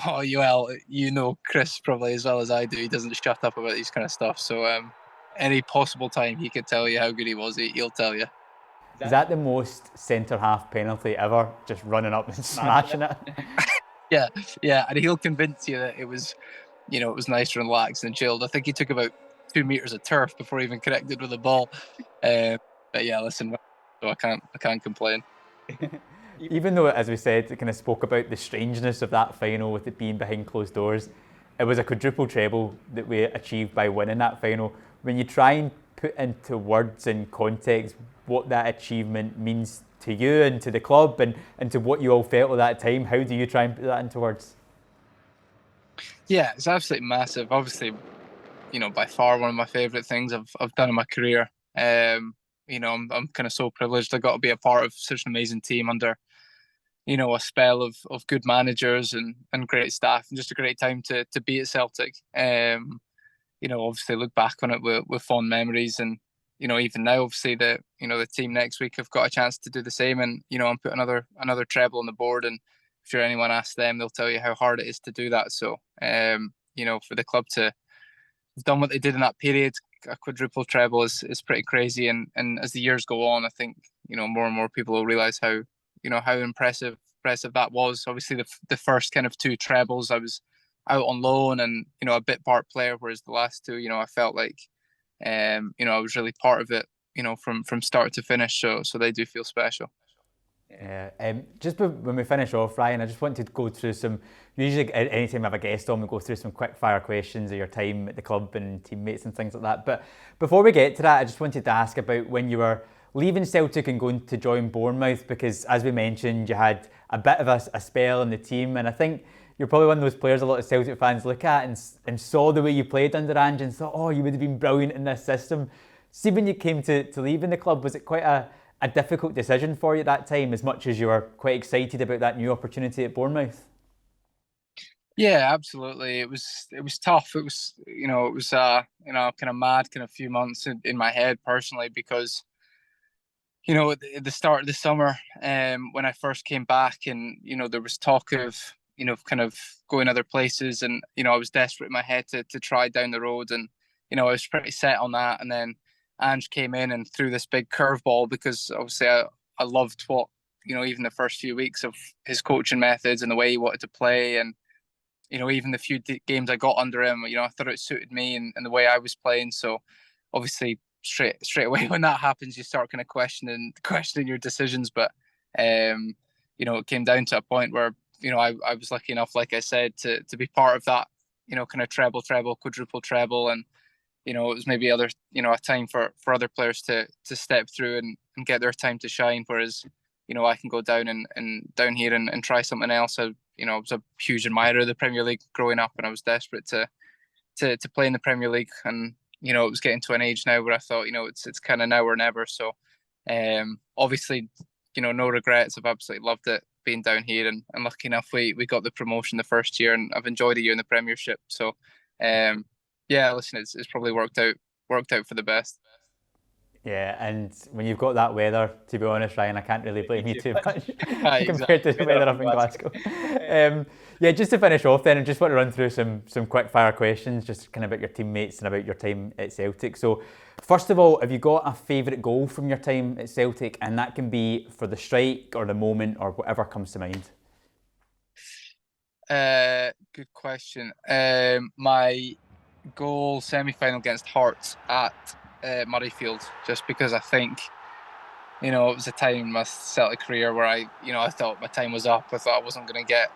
Oh, well, Chris probably as well as I do. He doesn't shut up about these kind of stuff. So any possible time he could tell you how good he was, he'll tell you. Is that the most centre-half penalty ever? Just running up and smashing it? Yeah, and he'll convince you that it was nice and relaxed and chilled. I think he took about 2 meters of turf before he even connected with the ball. But yeah, listen, so I can't complain. Even though, as we said, it kind of spoke about the strangeness of that final with it being behind closed doors, it was a quadruple treble that we achieved by winning that final. When you try and put into words and context what that achievement means to you and to the club and to what you all felt at that time, how do you try and put that into words? Yeah, it's absolutely massive. Obviously, by far one of my favourite things I've done in my career. I'm kind of so privileged. I got to be a part of such an amazing team under, a spell of good managers and great staff, and just a great time to be at Celtic. Obviously look back on it with fond memories, and even now, obviously the team next week have got a chance to do the same, and I'm put another treble on the board, and if you're anyone asks them, they'll tell you how hard it is to do that. So for the club to have done what they did in that period, a quadruple treble is pretty crazy, and as the years go on, I think more and more people will realize how impressive that was. Obviously the first kind of 2 trebles I was out on loan and a bit part player, whereas the last 2 I felt like I was really part of it from start to finish, so they do feel special. Yeah. Just when we finish off, Ryan, I just wanted to go through some. Usually, anytime I have a guest on, we go through some quick fire questions of your time at the club and teammates and things like that. But before we get to that, I just wanted to ask about when you were leaving Celtic and going to join Bournemouth, because as we mentioned, you had a bit of a spell in the team, and I think you're probably one of those players a lot of Celtic fans look at and saw the way you played under Ange and thought, oh, you would have been brilliant in this system. See, when you came to leaving the club, was it quite a difficult decision for you at that time, as much as you were quite excited about that new opportunity at Bournemouth? Yeah, absolutely. It was tough. It was kind of mad kind of few months in my head personally, because at the start of the summer, when I first came back, and there was talk of kind of going other places, and I was desperate in my head to try down the road, and I was pretty set on that. And then Ange came in and threw this big curveball, because obviously I loved what even the first few weeks of his coaching methods and the way he wanted to play, and even the few games I got under him, I thought it suited me and the way I was playing. So obviously straight away when that happens, you start kind of questioning your decisions. But it came down to a point where I was lucky enough, like I said, to be part of that kind of treble, quadruple treble, and it was maybe a time for other players to step through and get their time to shine, whereas I can go down and down here and try something else. I was a huge admirer of the Premier League growing up, and I was desperate to play in the Premier League, and it was getting to an age now where I thought it's kind of now or never. So obviously no regrets. I've absolutely loved it being down here, and lucky enough we got the promotion the first year, and I've enjoyed a year in the Premiership. So yeah, listen, it's probably worked out for the best. Yeah, and when you've got that weather, to be honest, Ryan, I can't really blame you too much Exactly. compared to the weather up in Glasgow. Yeah, just to finish off then, I just want to run through some quick fire questions, just kind of about your teammates and about your time at Celtic. So first of all, have you got a favourite goal from your time at Celtic? And that can be for the strike or the moment or whatever comes to mind. Good question. My goal semi-final against Hearts at Murrayfield, just because I think, it was a time in my Celtic career where I thought my time was up. I thought I wasn't going to get,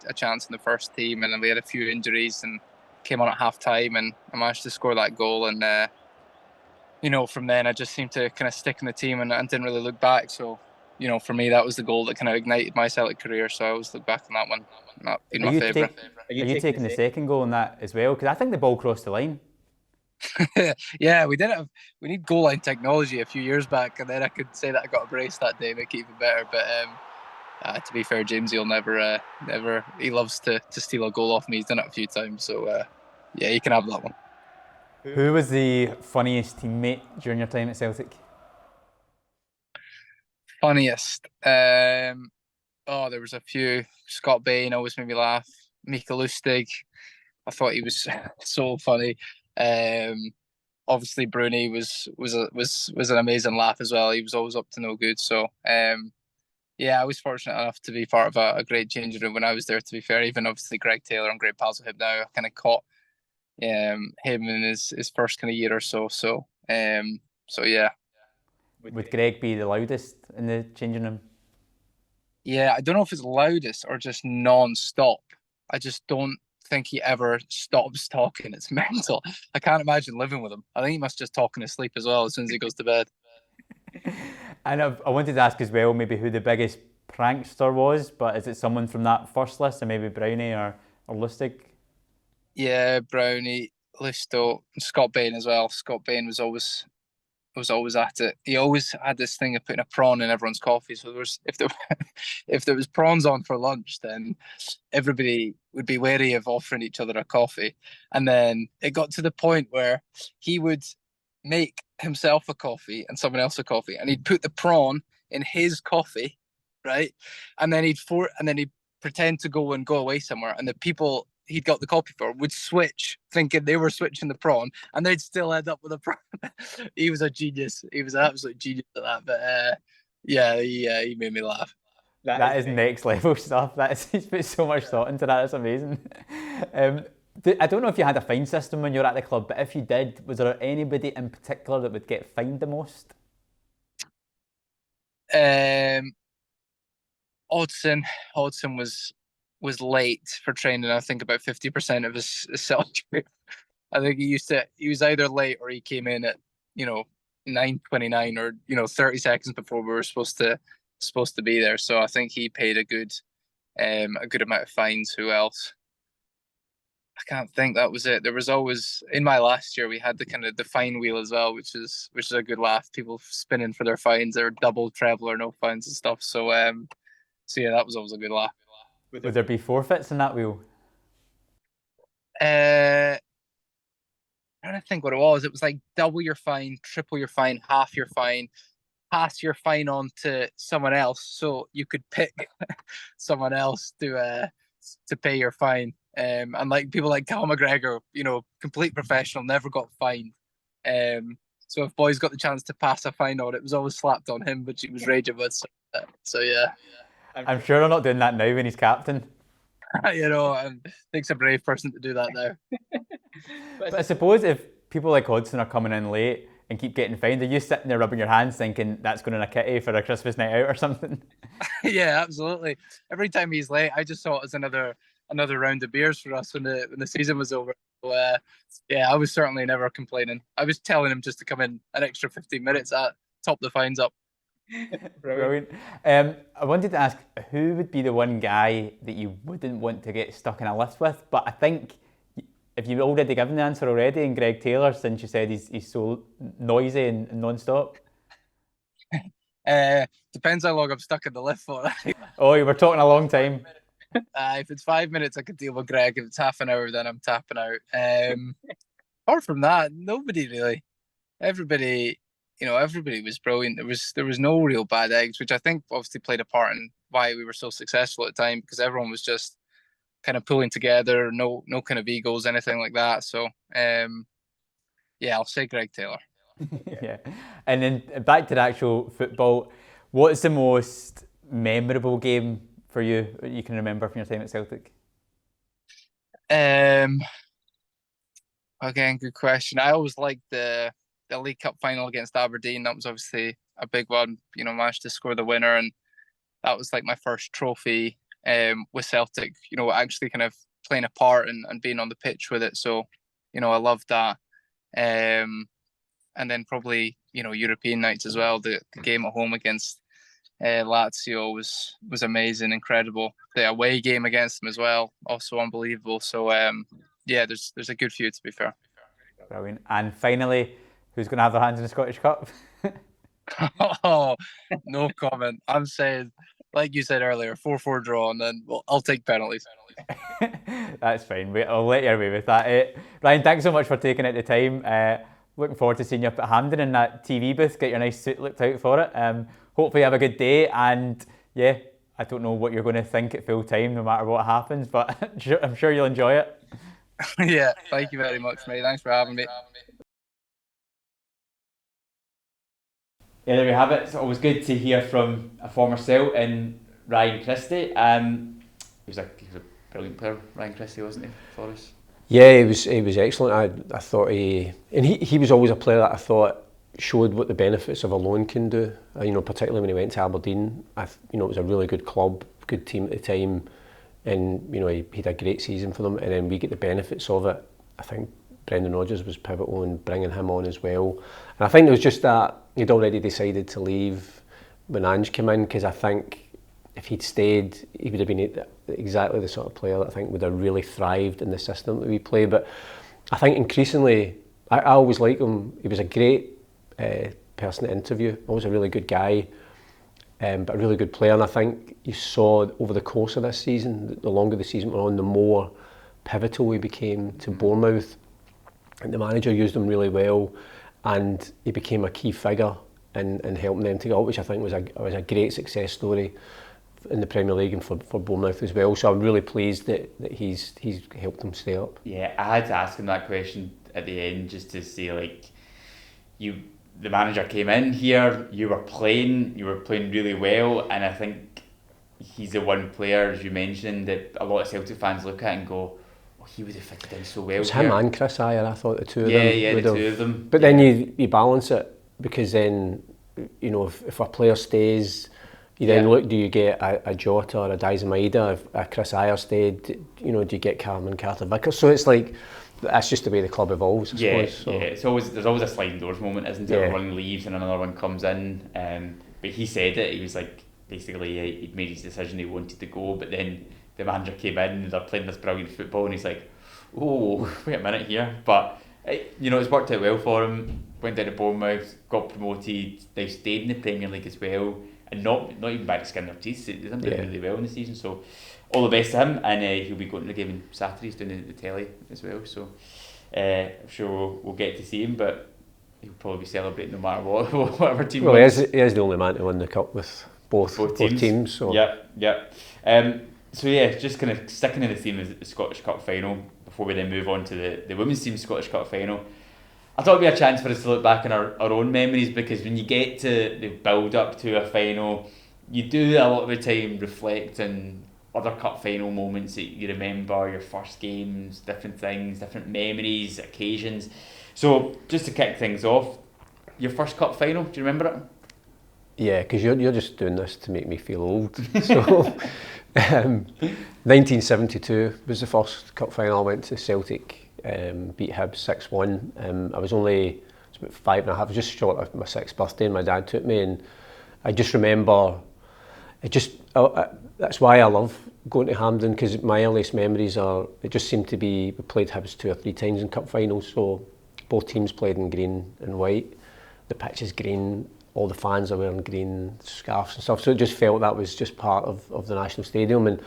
a chance in the first team, and then we had a few injuries and came on at half time, and I managed to score that goal. And, from then I just seemed to kind of stick in the team and didn't really look back. So, for me, that was the goal that kind of ignited my Celtic career. So I always look back on that one. That being my favourite. Are you taking the second goal in that as well? Because I think the ball crossed the line. Yeah, we need goal line technology a few years back, and then I could say that I got a brace that day, make it even better. But to be fair, James, he'll never. He loves to steal a goal off me. He's done it a few times, so yeah, you can have that one. Who was the funniest teammate during your time at Celtic? Funniest? There was a few. Scott Bain always made me laugh. Mika Lustig, I thought he was so funny. Obviously Bruni was an amazing laugh as well. He was always up to no good. So yeah, I was fortunate enough to be part of a great changing room when I was there, to be fair. Even obviously Greg Taylor, I'm great pals with him now. I kind of caught him in his first kind of year or so. So yeah. Would Greg be the loudest in the changing room? Yeah, I don't know if it's loudest or just non-stop. I just don't think he ever stops talking. It's mental. I can't imagine living with him. I think he must just talk in his sleep as well as soon as he goes to bed. And I wanted to ask as well, maybe who the biggest prankster was, but is it someone from that first list, or maybe Brownie or Lustig? Yeah, Brownie, Listo, and Scott Bain as well. Scott Bain was always at it. He always had this thing of putting a prawn in everyone's coffee. So if there was prawns on for lunch, then everybody would be wary of offering each other a coffee. And then it got to the point where he would make himself a coffee and someone else a coffee, and he'd put the prawn in his coffee, right? And then he'd pretend to go away somewhere, and the people he'd got the coffee for would switch, thinking they were switching the prawn, and they'd still end up with a prawn. He was a genius. He was an absolute genius at that. But yeah, he made me laugh. That is next level stuff. He's put so much thought into that. It's amazing. I don't know if you had a fine system when you were at the club, but if you did, was there anybody in particular that would get fined the most? Hodgson was late for training. I think about 50% of his Celtic. I think he was either late or he came in at 9:29 or 30 seconds before we were supposed to be there. So I think he paid a good amount of fines. Who else? I can't think. That was it. There was always, in my last year, we had the kind of the fine wheel as well, which is a good laugh. People spinning for their fines, or double, treble, or no fines and stuff. So yeah, that was always a good laugh. Would there be forfeits in that wheel? I don't think what it was. It was like double your fine, triple your fine, half your fine, pass your fine on to someone else, so you could pick someone else to pay your fine. And like people like Cal McGregor, complete professional, never got fined. So if boys got the chance to pass a fine on, it was always slapped on him, which he was raging with. So yeah. I'm sure they're not doing that now when he's captain. And takes a brave person to do that now. But I suppose if people like Hodgson are coming in late and keep getting fined, are you sitting there rubbing your hands thinking that's going in a kitty for a Christmas night out or something? Yeah, absolutely. Every time he's late, I just saw it as another round of beers for us when the season was over. So, yeah, I was certainly never complaining. I was telling him just to come in an extra 15 minutes at top the fines up. Brilliant. I wanted to ask, who would be the one guy that you wouldn't want to get stuck in a lift with? But I think if you've already given the answer already, and Greg Taylor, since you said he's so noisy and non-stop. Depends how long I'm stuck in the lift for. Oh, you were talking a long time. If it's 5 minutes, I could deal with Greg. If it's half an hour, then I'm tapping out. Apart from that, nobody really. Everybody was brilliant. There was no real bad eggs, which I think obviously played a part in why we were so successful at the time, because everyone was just kind of pulling together, no kind of egos, anything like that. So yeah, I'll say Greg Taylor. Yeah. And then back to the actual football, what's the most memorable game for you that you can remember from your time at Celtic? Again, good question. I always liked the League Cup final against Aberdeen. That was obviously a big one. Managed to score the winner, and that was like my first trophy with Celtic. Actually kind of playing a part and being on the pitch with it. So, I loved that. And then probably European nights as well. The game at home against Lazio was amazing, incredible. The away game against them as well, also unbelievable. So yeah, there's a good few, to be fair. Brilliant. And finally, who's going to have their hands in the Scottish Cup? Oh, no comment. I'm saying, like you said earlier, 4-4 draw, and then I'll take penalties. That's fine. I'll let you away with that. Ryan, thanks so much for taking out the time. Looking forward to seeing you up at Hampden in that TV booth. Get your nice suit looked out for it. Hopefully you have a good day, and yeah, I don't know what you're going to think at full time no matter what happens, but I'm sure you'll enjoy it. Yeah, thank you very much, mate. Thanks for having me. Yeah, there we have it. It's always good to hear from a former Celt in Ryan Christie. He was a brilliant player, Ryan Christie, wasn't he, for us? Yeah, he was excellent. I thought he was always a player that I thought showed what the benefits of a loan can do. Particularly when he went to Aberdeen. It was a really good club, good team at the time, and he had a great season for them. And then we get the benefits of it. I think Brendan Rodgers was pivotal in bringing him on as well. And I think it was just that he'd already decided to leave when Ange came in, because I think if he'd stayed, he would have been exactly the sort of player that I think would have really thrived in the system that we play. But I think increasingly, I always liked him. He was a great person to interview, always a really good guy, but a really good player. And I think you saw over the course of this season, the longer the season went on, the more pivotal he became to Bournemouth. And the manager used him really well, and he became a key figure in helping them to go, which I think was a great success story in the Premier League and for Bournemouth as well. So I'm really pleased that he's helped them stay up. Yeah, I had to ask him that question at the end just to say, the manager came in here, you were playing really well, and I think he's the one player, as you mentioned, that a lot of Celtic fans look at and go, he would have fitted in so well. It was him and Chris Ayer, I thought the two of them. Yeah, the two of them. But then you balance it, because then, if a player stays, you then look, do you get a Jota or a Dyson Maeda? If a Chris Ayer stayed, do you get Cameron Carter-Vickers? So it's like, that's just the way the club evolves, I suppose. So. Yeah, there's always a sliding doors moment, isn't it? Yeah. One leaves and another one comes in. But he said it, he was like, basically he'd made his decision, he wanted to go, but then the manager came in and they're playing this brilliant football, and he's like, oh, wait a minute here. But it's worked out well for him. Went down to Bournemouth, got promoted, now stayed in the Premier League as well, and not even by the skin of their teeth. They've done really well in the season, so all the best to him. And he'll be going to the game on Saturday. He's doing the telly as well, so I'm sure we'll get to see him, but he'll probably be celebrating no matter what, whatever team. Well, he is the only man to win the cup with both teams. So. Yeah. So yeah, just kind of sticking in the theme of the Scottish Cup final before we then move on to the women's team Scottish Cup final. I thought it'd be a chance for us to look back on our own memories, because when you get to the build up to a final, you do a lot of the time reflect on other cup final moments that you remember, your first games, different things, different memories, occasions. So just to kick things off, your first cup final, do you remember it? Yeah, because you're just doing this to make me feel old. So 1972 was the first cup final I went to. Celtic beat Hibs 6-1. I was about 5.5. I was just short of my 6th birthday, and my dad took me, and I just remember that's why I love going to Hampden, because my earliest memories it just seemed to be, we played Hibs 2 or 3 times in cup finals, so both teams played in green and white. The pitch is green, all the fans are wearing green scarves and stuff, so it just felt that was just part of the National Stadium. And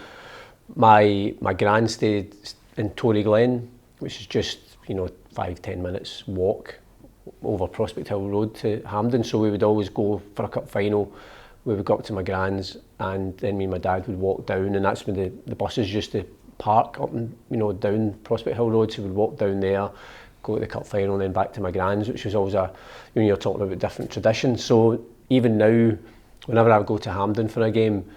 my gran stayed in Tory Glen, which is just 5-10 minutes walk over Prospect Hill Road to Hampden, so we would always go for a cup final. We would go up to my gran's, and then me and my dad would walk down, and that's when the buses used to park up and down Prospect Hill Road, so we'd walk down there, go to the cup final, and then back to my gran's, which was always you're talking about different traditions. So even now, whenever I go to Hampden for a game,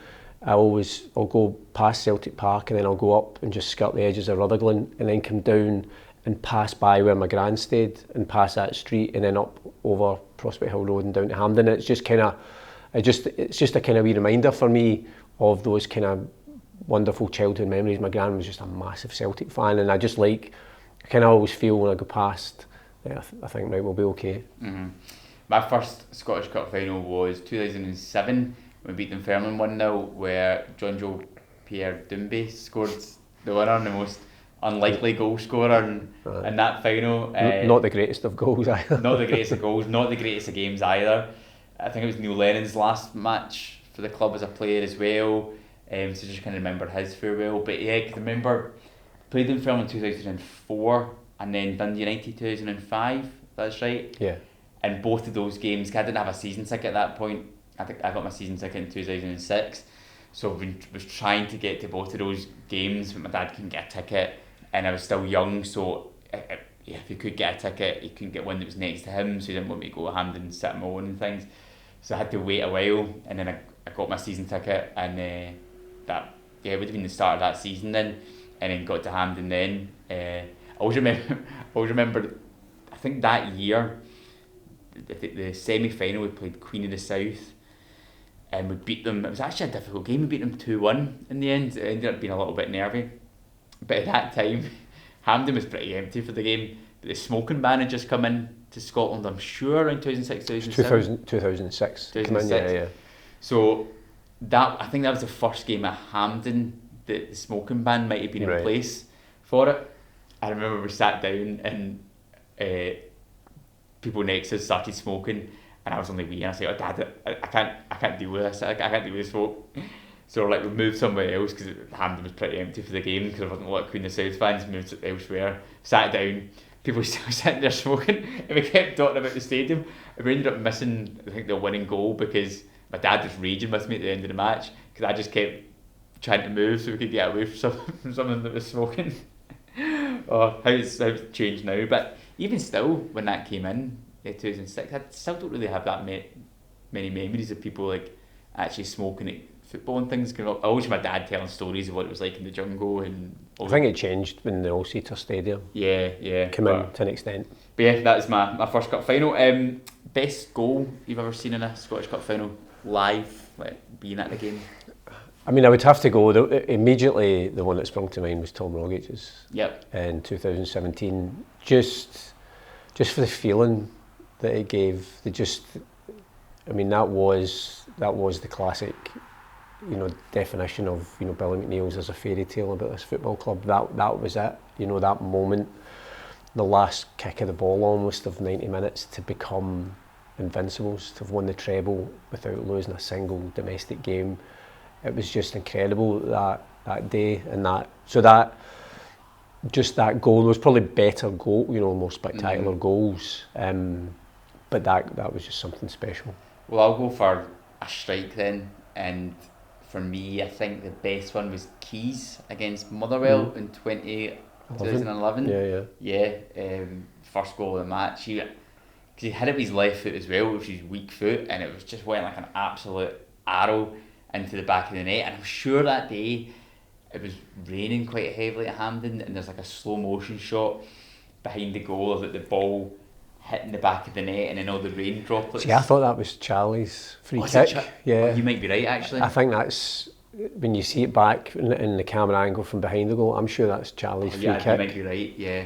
I'll go past Celtic Park, and then I'll go up and just skirt the edges of Rutherglen, and then come down and pass by where my gran stayed and pass that street and then up over Prospect Hill Road and down to Hampden. It's just a kind of wee reminder for me of those kind of wonderful childhood memories. My gran was just a massive Celtic fan, and I kind of always feel when I go past, I think, right, we'll be okay. Mm-hmm. My first Scottish Cup final was 2007. We beat Dunfermline 1-0, where John Joe Pierre Doumbé scored the winner, and the most unlikely goal scorer in that final. Not the greatest of goals either. Not the greatest of goals, not the greatest of games either. I think it was Neil Lennon's last match for the club as a player as well. So just kind of remember his farewell. But yeah, I remember played in film in 2004 and then Dundee United 2005. That's right. Yeah. And both of those games, I didn't have a season ticket at that point. I think I got my season ticket in 2006. So I was trying to get to both of those games, but my dad couldn't get a ticket, and I was still young. So if he could get a ticket, he couldn't get one that was next to him. So he didn't want me to go to Hampden and sit on my own and things. So I had to wait a while, and then I got my season ticket, and it would have been the start of that season then, and then got to Hampden then. I always remember, I think that year, the semi-final we played Queen of the South, and we beat them. It was actually a difficult game. We beat them 2-1 in the end. It ended up being a little bit nervy, but at that time, Hampden was pretty empty for the game. But the smoking ban had just come in to Scotland, I'm sure, around 2006, 2007. 2006. 2006. Yeah. So I think that was the first game at Hampden that the smoking ban might have been in place for it. I remember we sat down and people next to us started smoking, and I was only wee, and I said, "Oh, Dad, I can't deal with this. I can't deal with the smoke." So we moved somewhere else because Hampden was pretty empty for the game because there wasn't a lot of Queen of the South fans. Moved elsewhere, sat down. People were still sitting there smoking, and we kept talking about the stadium. And we ended up missing, I think, the winning goal because my dad was raging with me at the end of the match because I just kept trying to move so we could get away from someone that was smoking. Oh, how it's changed now. But even still, when that came in 2006, I still don't really have that many memories of people actually smoking at football and things. I always my dad telling stories of what it was like in the jungle and I think it changed when the All-Seater Stadium came in to an extent. But yeah, that was my first cup final. Best goal you've ever seen in a Scottish Cup final live, being at the game? I mean, I would have to go, immediately the one that sprung to mind was Tom Rogic's. Yep. In 2017, just for the feeling that it gave, that was the classic, definition of, Billy McNeil's as a fairy tale about this football club. That was it, that moment, the last kick of the ball almost of 90 minutes to become invincibles, to have won the treble without losing a single domestic game. It was just incredible that day, and that goal, there was probably better goal, more spectacular goals, but that was just something special. Well, I'll go for a strike then, and for me, I think the best one was Keys against Motherwell in 2011. Yeah. First goal of the match. He hit it with his left foot as well, which is his weak foot, and it was just went like an absolute arrow into the back of the net. And I'm sure that day it was raining quite heavily at Hampden, and there's a slow motion shot behind the goal of the ball hitting the back of the net and then all the rain droplets. See, I thought that was Yeah. Oh, you might be right, actually. I think that's, when you see it back in the camera angle from behind the goal, I'm sure that's Charlie's free kick. You might be right, yeah.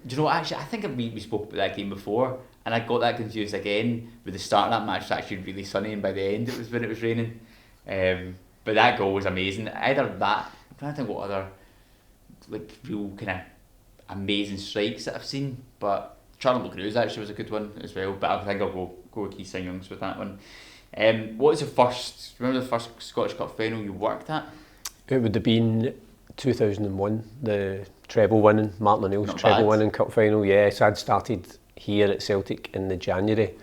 Do you know what, actually, I think we spoke about that game before, and I got that confused again with the start of that match. It was actually really sunny, and by the end it was when it was raining. But that goal was amazing. Either that, I'm trying to think what other real kind of amazing strikes that I've seen, but Charlie McGrew's actually was a good one as well, but I think I'll go with Keith Youngs with that one. What was remember the first Scottish Cup final you worked at? It would have been 2001, the treble winning, Martin O'Neill's treble winning cup final. Yes, I'd started here at Celtic in the January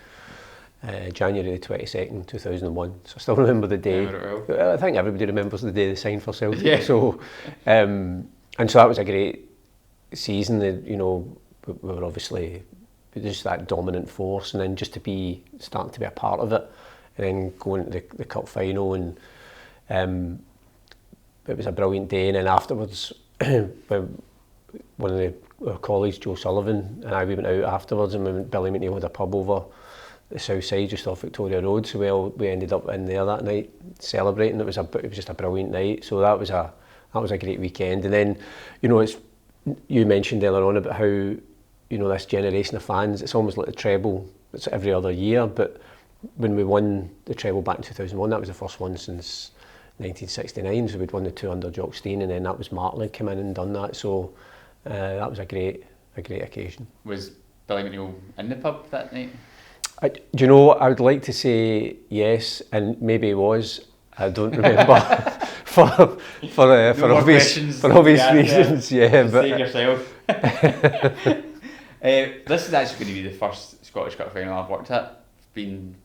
the 22nd, 2001. So I still remember the day. I think everybody remembers the day they signed for Celtic. Yeah. So, and so that was a great season. We were obviously just that dominant force, and then just starting to be a part of it, and then going to the cup final, and it was a brilliant day. And then afterwards, when one of our colleagues, Joe Sullivan, and we went out afterwards, and Billy McNeil had a pub over the south side just off Victoria Road, so we ended up in there that night celebrating. It was just a brilliant night, so that was a great weekend. And then, you know, you mentioned earlier on about how, you know, this generation of fans, it's almost like the treble, it's every other year, but when we won the treble back in 2001, that was the first one since 1969, so we'd won the two under Jock Stein, and then that was Martley come in and done that, so that was a great occasion. Was Billy McNeil in the pub that night? Do you know, I would like to say yes, and maybe he was. I don't remember for obvious reasons. Yeah, but save yourself. This is actually going to be the first Scottish Cup final I've worked at. I've been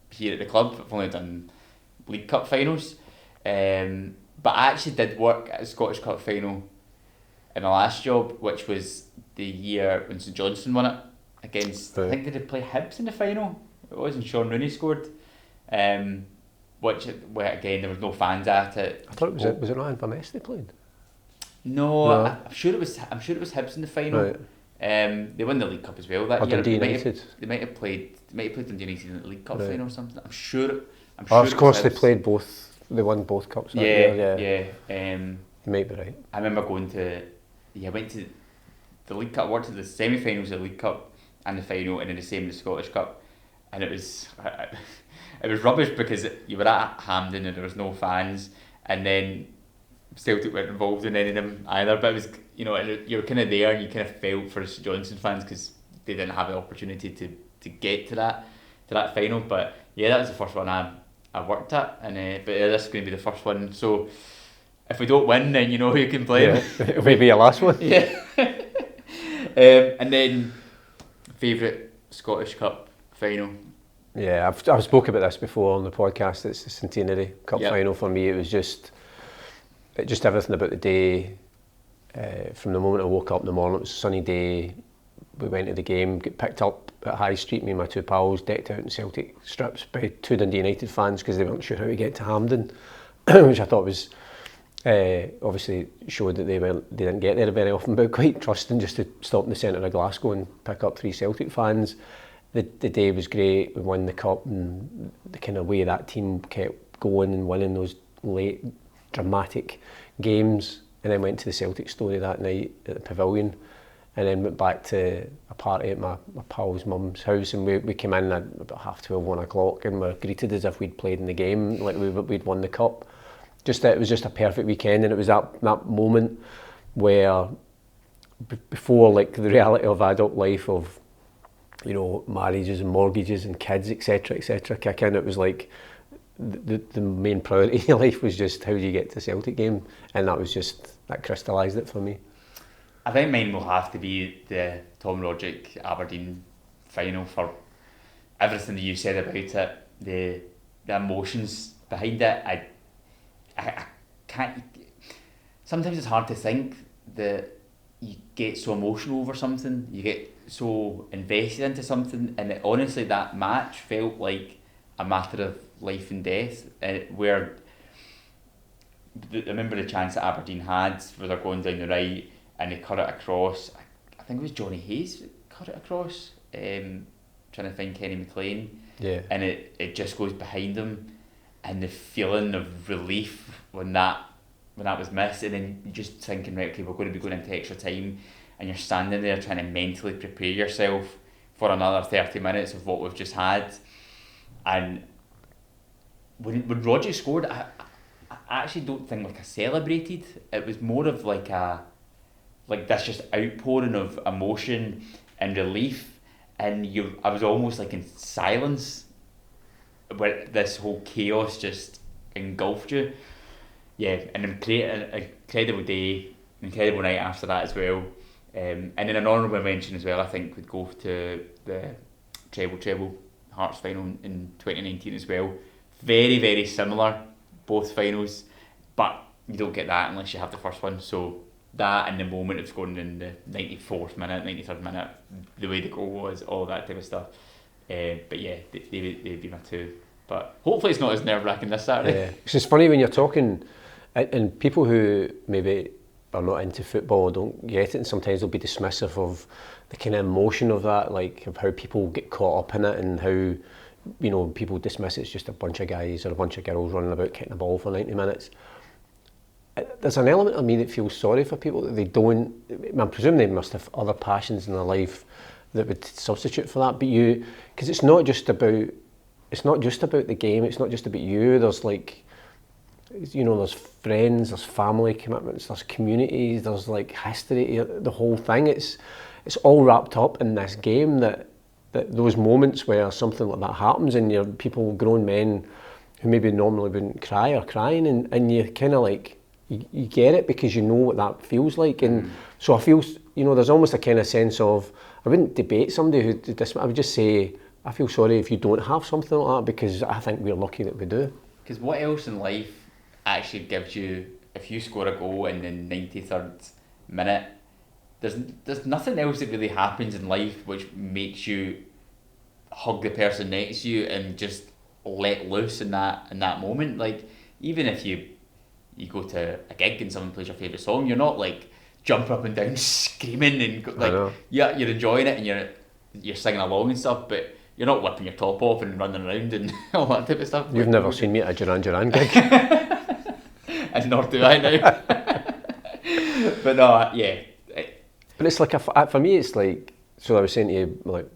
here at the club. I've only done League Cup finals, but I actually did work at a Scottish Cup final in my last job, which was the year when St Johnstone won it against. I think they did play Hibs in the final. It was, and Sean Rooney scored. Which, again, there was no fans at it. I thought was it not Inverness they played? No. I'm sure it was Hibs in the final. Right. They won the League Cup as well that year. They might have played Dundee United in the League Cup final or something. I'm sure. Of course, they played both. They won both cups that year. Yeah. You might be right. I remember going to. I went to the League Cup. Worked to the semi-finals of the League Cup and the final, and then the same in the Scottish Cup, and it was. It was rubbish because you were at Hampden and there was no fans, and then Celtic weren't involved in any of them either. But it was, you know, you were kind of there, and you kind of felt for St Johnstone fans because they didn't have the opportunity to get to that final. But yeah, that was the first one I worked at, and but this is going to be the first one. So if we don't win, then you know who you can blame. Yeah, it may be your last one. Yeah. And then favourite Scottish Cup final. Yeah, I've spoken about this before on the podcast. It's the Centenary Cup final for me. It was just everything about the day. From the moment I woke up in the morning, it was a sunny day. We went to the game, got picked up at High Street, me and my two pals, decked out in Celtic strips by two Dundee United fans because they weren't sure how to get to Hampden, which I thought was obviously showed that they didn't get there very often, but quite trusting just to stop in the centre of Glasgow and pick up three Celtic fans. The day was great. We won the cup, and the kind of way that team kept going and winning those late dramatic games, and then went to the Celtic story that night at the Pavilion, and then went back to a party at my pal's mum's house, and we came in at about 12:30, 1 o'clock, and were greeted as if we'd played in the game, like we'd won the cup. It was just a perfect weekend, and it was that moment where before, like, the reality of adult life of, you know, marriages and mortgages and kids, etc., kick in. It was like the main priority in your life was just how do you get to the Celtic game, and that crystallised it for me. I think mine will have to be the Tom Roderick Aberdeen final for everything that you said about it, the emotions behind it. I can't. Sometimes it's hard to think that you get so emotional over something, you get so invested into something, and honestly that match felt like a matter of life and death, where I remember the chance that Aberdeen had where they're going down the right and they cut it across. I think it was Johnny Hayes that cut it across, trying to find Kenny McLean, and it just goes behind him, and the feeling of relief when that was missed, and then you're just thinking, right, okay, we're going to be going into extra time, and you're standing there trying to mentally prepare yourself for another 30 minutes of what we've just had. And when Roger scored, I actually don't think I celebrated. It was more of like this just outpouring of emotion and relief, and I was almost like in silence where this whole chaos just engulfed you. Yeah, an incredible day, incredible night after that as well. And then an honourable mention as well, I think, would go to the treble Hearts final in 2019 as well. Very, very similar, both finals, but you don't get that unless you have the first one. So that and the moment of scoring in the 94th minute, 93rd minute, the way the goal was, all that type of stuff. But yeah, they'd be my two. But hopefully it's not as nerve-wracking this Saturday. Yeah, it's just funny when you're talking, and people who maybe are not into football, don't get it, and sometimes they'll be dismissive of the kind of emotion of that, like of how people get caught up in it and how, you know, people dismiss it's just a bunch of guys or a bunch of girls running about kicking a ball for 90 minutes. There's an element of me that feels sorry for people that they don't, I presume they must have other passions in their life that would substitute for that, but because it's not just about the game, it's not just about you, there's like, you know, there's friends, there's family commitments, there's communities, there's like history, the whole thing, it's all wrapped up in this game that those moments where something like that happens and you're people, grown men who maybe normally wouldn't cry are crying and you kind of like, you get it because you know what that feels like. And so I feel, you know, there's almost a kind of sense of, I wouldn't debate somebody who did this, I would just say, I feel sorry if you don't have something like that because I think we're lucky that we do. Because what else in life actually gives you, if you score a goal in the 93rd minute, there's nothing else that really happens in life which makes you hug the person next to you and just let loose in that moment. Like, even if you go to a gig and someone plays your favourite song, you're not like jumping up and down screaming and like, yeah, you're enjoying it and you're singing along and stuff, but you're not whipping your top off and running around and all that type of stuff. You've never seen me at a Duran Duran gig. And nor do I now. But no, yeah. But it's like, for me it's like, so I was saying to you, like,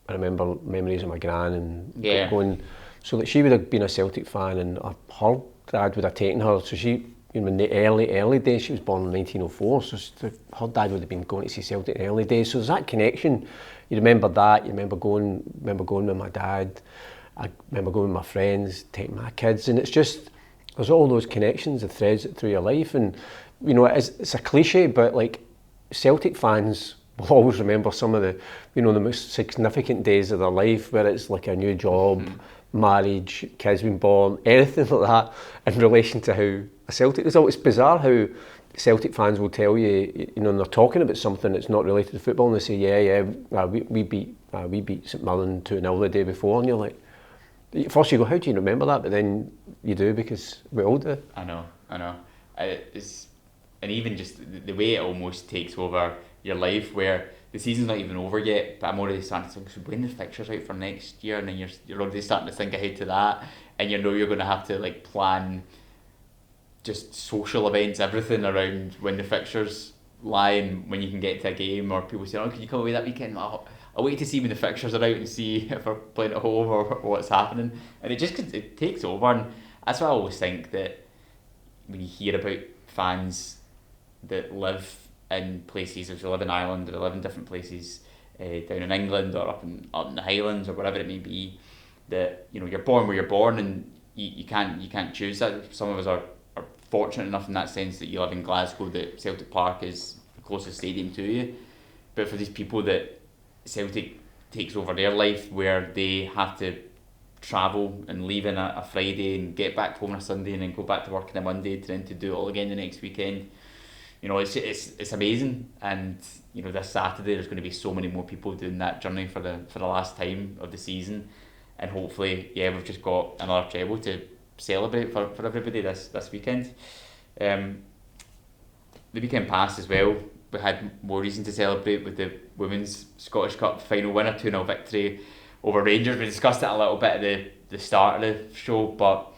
I remember memories of my gran and going, so like she would have been a Celtic fan and her dad would have taken her, so she, you know, in the early days, she was born in 1904, so her dad would have been going to see Celtic in the early days, so there's that connection. You remember that, you remember going with my dad, I remember going with my friends, taking my kids, and it's just, there's all those connections and threads through your life, and you know, it's a cliche, but like Celtic fans will always remember some of the, you know, the most significant days of their life, where it's like a new job, marriage, kids being born, anything like that in relation to how a Celtic result. It's bizarre how Celtic fans will tell you, you know, when they're talking about something that's not related to football, and they say, we beat St Mirren 2-0 the day before, and you're like, first you go, how do you remember that? But then you do, because we all do. I know. And even just the way it almost takes over your life, where the season's not even over yet, but I'm already starting to think, so when the fixtures out for next year, and then you're already starting to think ahead to that, and you know you're going to have to like plan just social events, everything around when the fixtures lie and when you can get to a game, or people say, oh, can you come away that weekend? I'll wait to see when the fixtures are out and see if we're playing at home or what's happening, and it takes over. And that's why I always think that when you hear about fans that live in places, if they live in Ireland or they live in different places down in England or up in the Highlands or wherever it may be, that, you know, you're born where you're born and you can't choose that. Some of us are fortunate enough in that sense that you live in Glasgow, that Celtic Park is the closest stadium to you. But for these people that Celtic takes over their life, where they have to travel and leave on a Friday and get back home on a Sunday and then go back to work on a Monday to then to do it all again the next weekend, you know, it's amazing. And you know, this Saturday there's going to be so many more people doing that journey for the last time of the season, and hopefully, we've just got another treble to celebrate for everybody this weekend. The weekend past as well, we had more reason to celebrate with the Women's Scottish Cup final winner, 2-0 victory over Rangers. We discussed it a little bit at the start of the show, but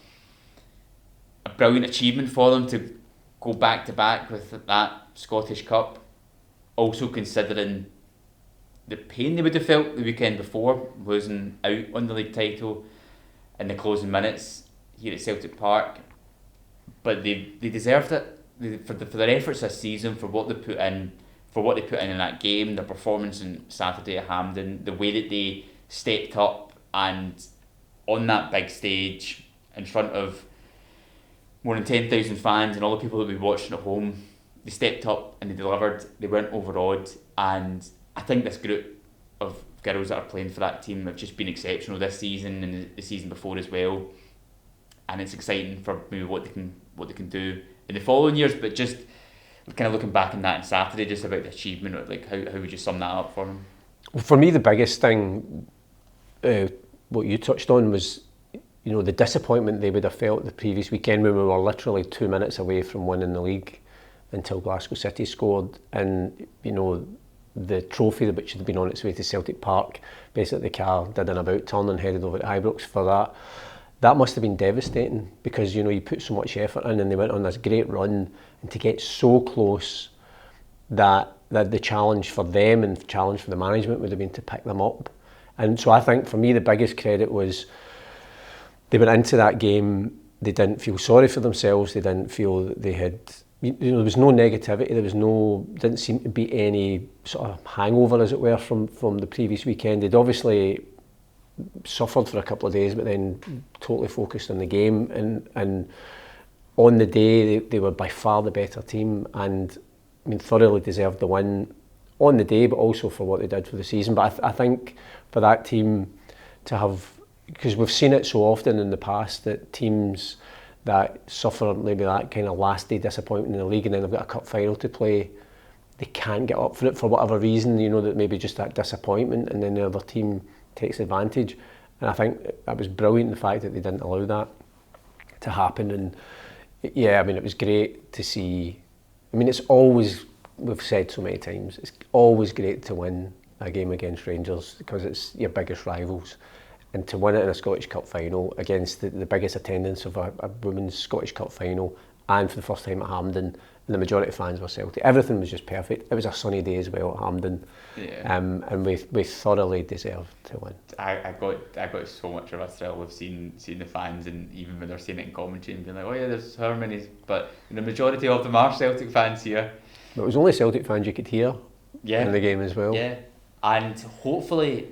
a brilliant achievement for them to go back to back with that Scottish Cup, also considering the pain they would have felt the weekend before, losing out on the league title in the closing minutes here at Celtic Park. But they deserved it for their efforts this season, for what they put in in that game, their performance on Saturday at Hampden, the way that they stepped up and on that big stage in front of more than 10,000 fans and all the people that we watching at home, they stepped up and they delivered. They weren't overawed, and I think this group of girls that are playing for that team have just been exceptional this season and the season before as well. And it's exciting for maybe what they can do in the following years. But just kind of looking back on that on Saturday, just about the achievement, of like how would you sum that up for them? Well, for me, the biggest thing, what you touched on, was, you know, the disappointment they would have felt the previous weekend when we were literally 2 minutes away from winning the league until Glasgow City scored, and the trophy which had been on its way to Celtic Park, basically the car did an about turn and headed over to Ibrox for that. That must have been devastating, because you put so much effort in and they went on this great run, and to get so close, that the challenge for them and the challenge for the management would have been to pick them up. And so I think for me the biggest credit was they went into that game, they didn't feel sorry for themselves, they didn't feel that they had, there was no negativity, didn't seem to be any sort of hangover, as it were, from the previous weekend. They'd obviously suffered for a couple of days, but then totally focused on the game, and on the day they were by far the better team, and thoroughly deserved the win on the day, but also for what they did for the season. But I think for that team to have, because we've seen it so often in the past that teams that suffer maybe that kind of last day disappointment in the league, and then they've got a cup final to play, they can't get up for it for whatever reason, that maybe just that disappointment, and then the other team takes advantage. And I think that was brilliant, the fact that they didn't allow that to happen. And yeah, it was great to see. It's always, we've said so many times, it's always great to win a game against Rangers, because it's your biggest rivals, and to win it in a Scottish Cup final against the biggest attendance of a women's Scottish Cup final, and for the first time at Hampden, and the majority of fans were Celtic. Everything was just perfect. It was a sunny day as well at Hampden, and we thoroughly deserved to win. I got so much of a thrill of seeing the fans, and even when they're saying it in commentary and being like, oh yeah, there's how many, but the majority of them are Celtic fans here. But it was only Celtic fans you could hear in the game as well. Yeah, and hopefully,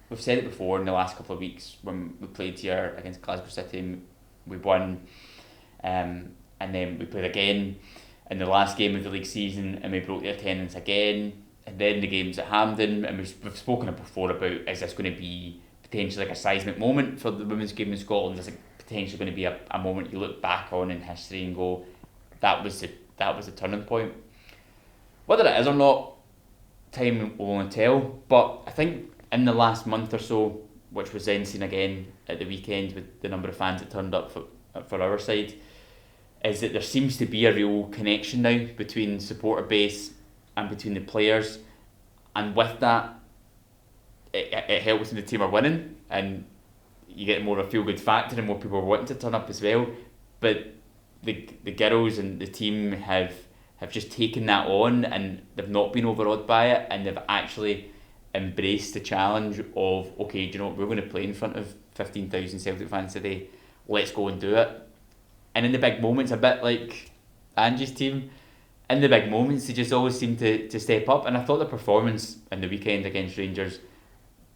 we've said it before in the last couple of weeks when we played here against Glasgow City and we won, and then we played again in the last game of the league season and we broke the attendance again, and then the games at Hampden, and we've spoken before about, is this going to be potentially like a seismic moment for the women's game in Scotland? Is it potentially going to be a moment you look back on in history and go, that was the turning point? Whether it is or not, time will only tell, but I think in the last month or so, which was then seen again at the weekend with the number of fans that turned up for our side, is that there seems to be a real connection now between supporter base and between the players, and with that, it helps when the team are winning, and you get more of a feel-good factor and more people are wanting to turn up as well. But the girls and the team have just taken that on, and they've not been overawed by it, and they've actually embraced the challenge of, okay, do you know what, we're going to play in front of 15,000 Celtic fans today, let's go and do it. And in the big moments, a bit like Angie's team, in the big moments they just always seem to step up. And I thought the performance in the weekend against Rangers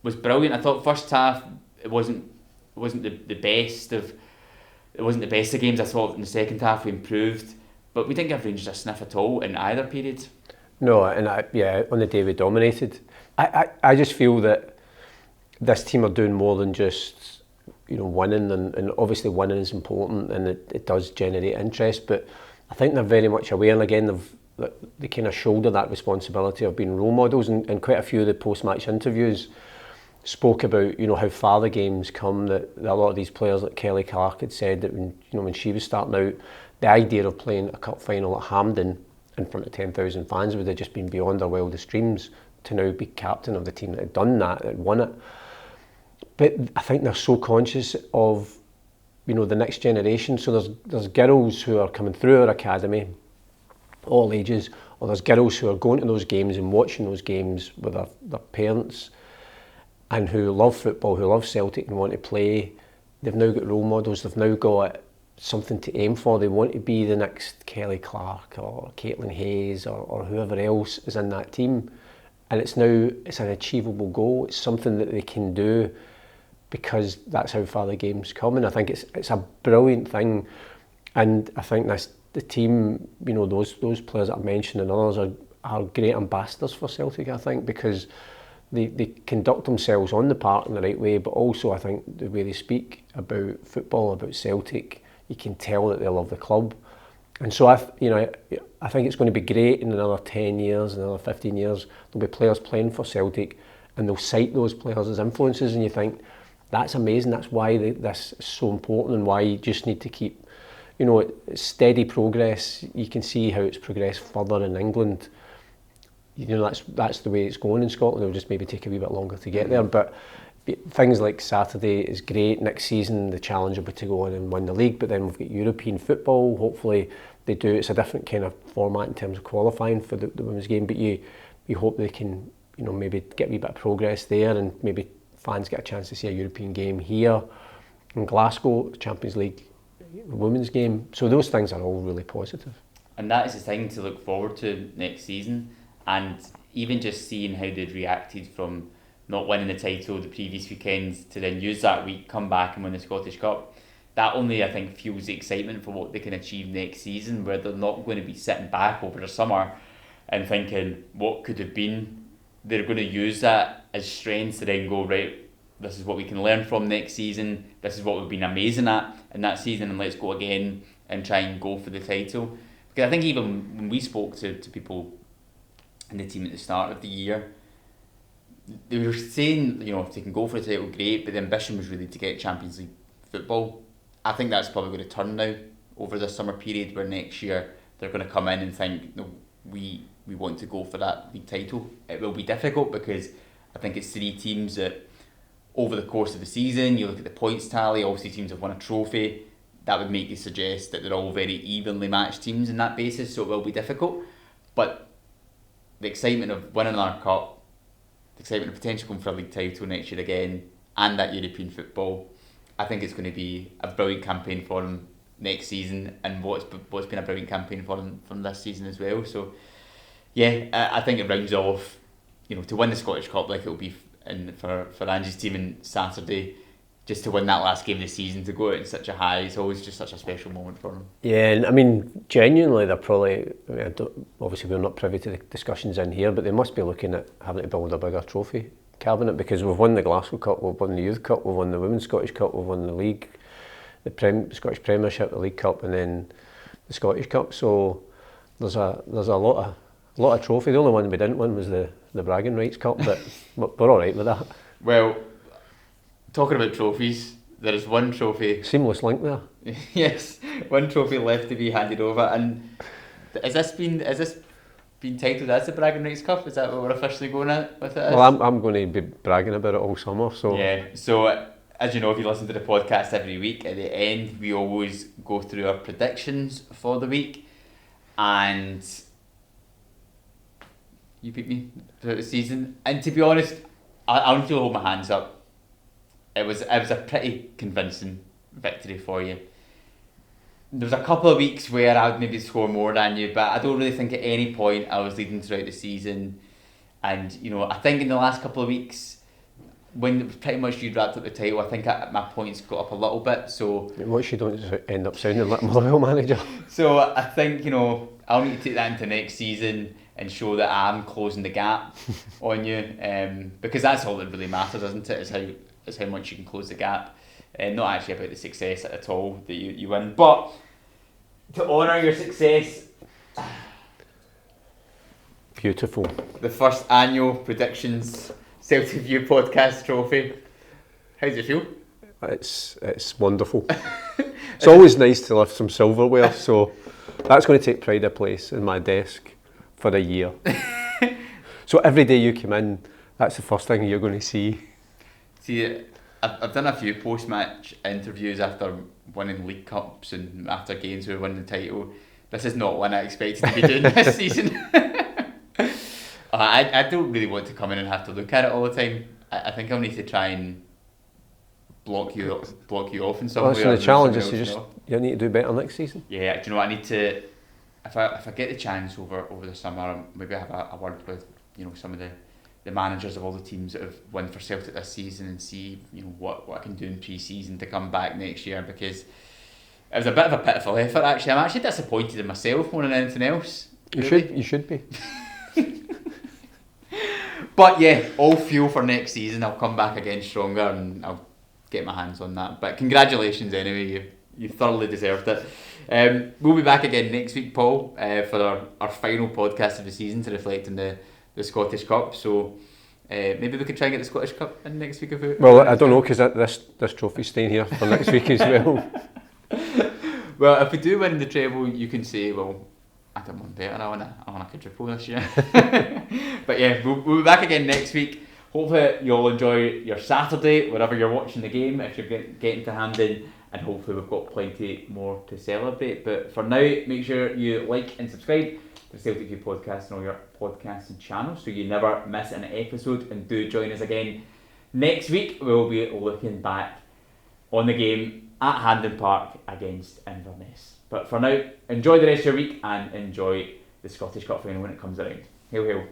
was brilliant. I thought first half it wasn't the best of games. I thought in the second half we improved, but we didn't give Rangers a sniff at all in either period. No, and on the day we dominated. I just feel that this team are doing more than just winning, and obviously winning is important and it does generate interest, but I think they're very much aware, and again they kind of shoulder that responsibility of being role models, and quite a few of the post-match interviews spoke about how far the game's come, that a lot of these players, like Kelly Clark, had said that when she was starting out, the idea of playing a cup final at Hampden in front of 10,000 fans would have just been beyond their wildest dreams. To now be captain of the team that had done that won it. But I think they're so conscious of the next generation. So there's girls who are coming through our academy, all ages, or there's girls who are going to those games and watching those games with their parents, and who love football, who love Celtic and want to play. They've now got role models, they've now got something to aim for. They want to be the next Kelly Clark or Caitlin Hayes or whoever else is in that team. And it's an achievable goal. It's something that they can do because that's how far the game's come. And I think it's a brilliant thing. And I think the team, those players that I mentioned and others are great ambassadors for Celtic, I think, because they conduct themselves on the park in the right way, but also I think the way they speak about football, about Celtic, you can tell that they love the club. And so I think it's going to be great in another 10 years, another 15 years. There'll be players playing for Celtic and they'll cite those players as influences, and you think, that's amazing. That's why this is so important, and why you just need to keep you know, it's steady progress. You can see how it's progressed further in England. You know, that's the way it's going in Scotland. It'll just maybe take a wee bit longer to get there. But things like Saturday is great. Next season, the challenge will be to go on and win the league. But then we've got European football. Hopefully, they do. It's a different kind of format in terms of qualifying for the women's game. But you hope they can, you know, maybe get a wee bit of progress there, and maybe fans get a chance to see a European game here in Glasgow, Champions League women's game. So those things are all really positive. And that is the thing to look forward to next season. And even just seeing how they'd reacted from not winning the title the previous weekends to then use that week, come back and win the Scottish Cup, that only, I think, fuels the excitement for what they can achieve next season, where they're not going to be sitting back over the summer and thinking what could have been. They're going to use that as strength to then go, right, this is what we can learn from next season, this is what we've been amazing at in that season, and let's go again and try and go for the title. Because I think even when we spoke to people in the team at the start of the year, they were saying, you know, if they can go for the title, great, but the ambition was really to get Champions League football. I think that's probably going to turn now over the summer period, where next year they're going to come in and think, no, we want to go for that league title. It will be difficult because I think it's 3 teams that over the course of the season, you look at the points tally, all 3 teams have won a trophy. That would make you suggest that they're all very evenly matched teams on that basis, so it will be difficult. But the excitement of winning our cup, the excitement of potentially going for a league title next year again, and that European football, I think it's going to be a brilliant campaign for them next season, and what's been a brilliant campaign for them from this season as well. So yeah, I think it rounds off, you know, to win the Scottish Cup like it will be for Angie's team on Saturday, just to win that last game of the season, to go out in such a high, it's always just such a special moment for them. Yeah, and I mean, genuinely, they're probably, obviously we're not privy to the discussions in here, but they must be looking at having to build a bigger trophy cabinet, because we've won the Glasgow Cup, we've won the Youth Cup, we've won the Women's Scottish Cup, we've won the League, the Scottish Premiership, the League Cup, and then the Scottish Cup. So there's a lot of trophy. The only one we didn't win was the Bragging Rights Cup, but we're all right with that. Well, talking about trophies, there is one trophy. Seamless link there. Yes, one trophy left to be handed over, and has this been titled as the Bragging Rights Cup? Is that what we're officially going at with it? Well, I'm going to be bragging about it all summer. So yeah. So as you know, if you listen to the podcast every week, at the end we always go through our predictions for the week, and you beat me throughout the season. And to be honest, I need to hold my hands up. It was a pretty convincing victory for you. There was a couple of weeks where I would maybe score more than you, but I don't really think at any point I was leading throughout the season. And you know, I think in the last couple of weeks, when pretty much you wrapped up the title, I think my points got up a little bit. So what you don't end up sounding like a Motherwell manager. So I think, you know, I'll need to take that into next season and show that I'm closing the gap on you, because that's all that really matters, isn't it? Is how much you can close the gap, and not actually about the success at all that you win. But to honour your success, beautiful. The first annual Predictions Celtic View Podcast trophy. How does it feel? It's wonderful. It's always nice to lift some silverware, so that's going to take pride of place in my desk for a year. So every day you come in, that's the first thing you're going to see. See, I've done a few post-match interviews after winning League Cups and after games where we won the title. This is not one I expected to be doing this season. I don't really want to come in and have to look at it all the time. I think I'll need to try and block you off in some way. So the challenge is you need to do better next season. Yeah, do you know what I need to? If I get the chance over the summer, maybe have a word with, you know, some of the managers of all the teams that have won for Celtic this season, and see, you know, what I can do in pre-season to come back next year, because it was a bit of a pitiful effort actually. I'm actually disappointed in myself more than anything else. Really. You should be. But yeah, all fuel for next season. I'll come back again stronger and I'll get my hands on that. But congratulations anyway, you thoroughly deserved it. We'll be back again next week, Paul, for our final podcast of the season to reflect on the Scottish Cup. So maybe we could try and get the Scottish Cup in next week. Well, I don't know, because this trophy's staying here for next week as well. Well, if we do win the treble, you can say, well, I done one better. I want a quadruple this year. But yeah, we'll be back again next week. Hopefully you'll enjoy your Saturday, wherever you're watching the game, if you're getting to Hampden, and hopefully we've got plenty more to celebrate. But for now, make sure you like and subscribe to the Celtic View Podcast and all your podcasting channels so you never miss an episode, and do join us again next week. We'll be looking back on the game at Hampden Park against Inverness. But for now, enjoy the rest of your week and enjoy the Scottish Cup final when it comes around. Hail, hail.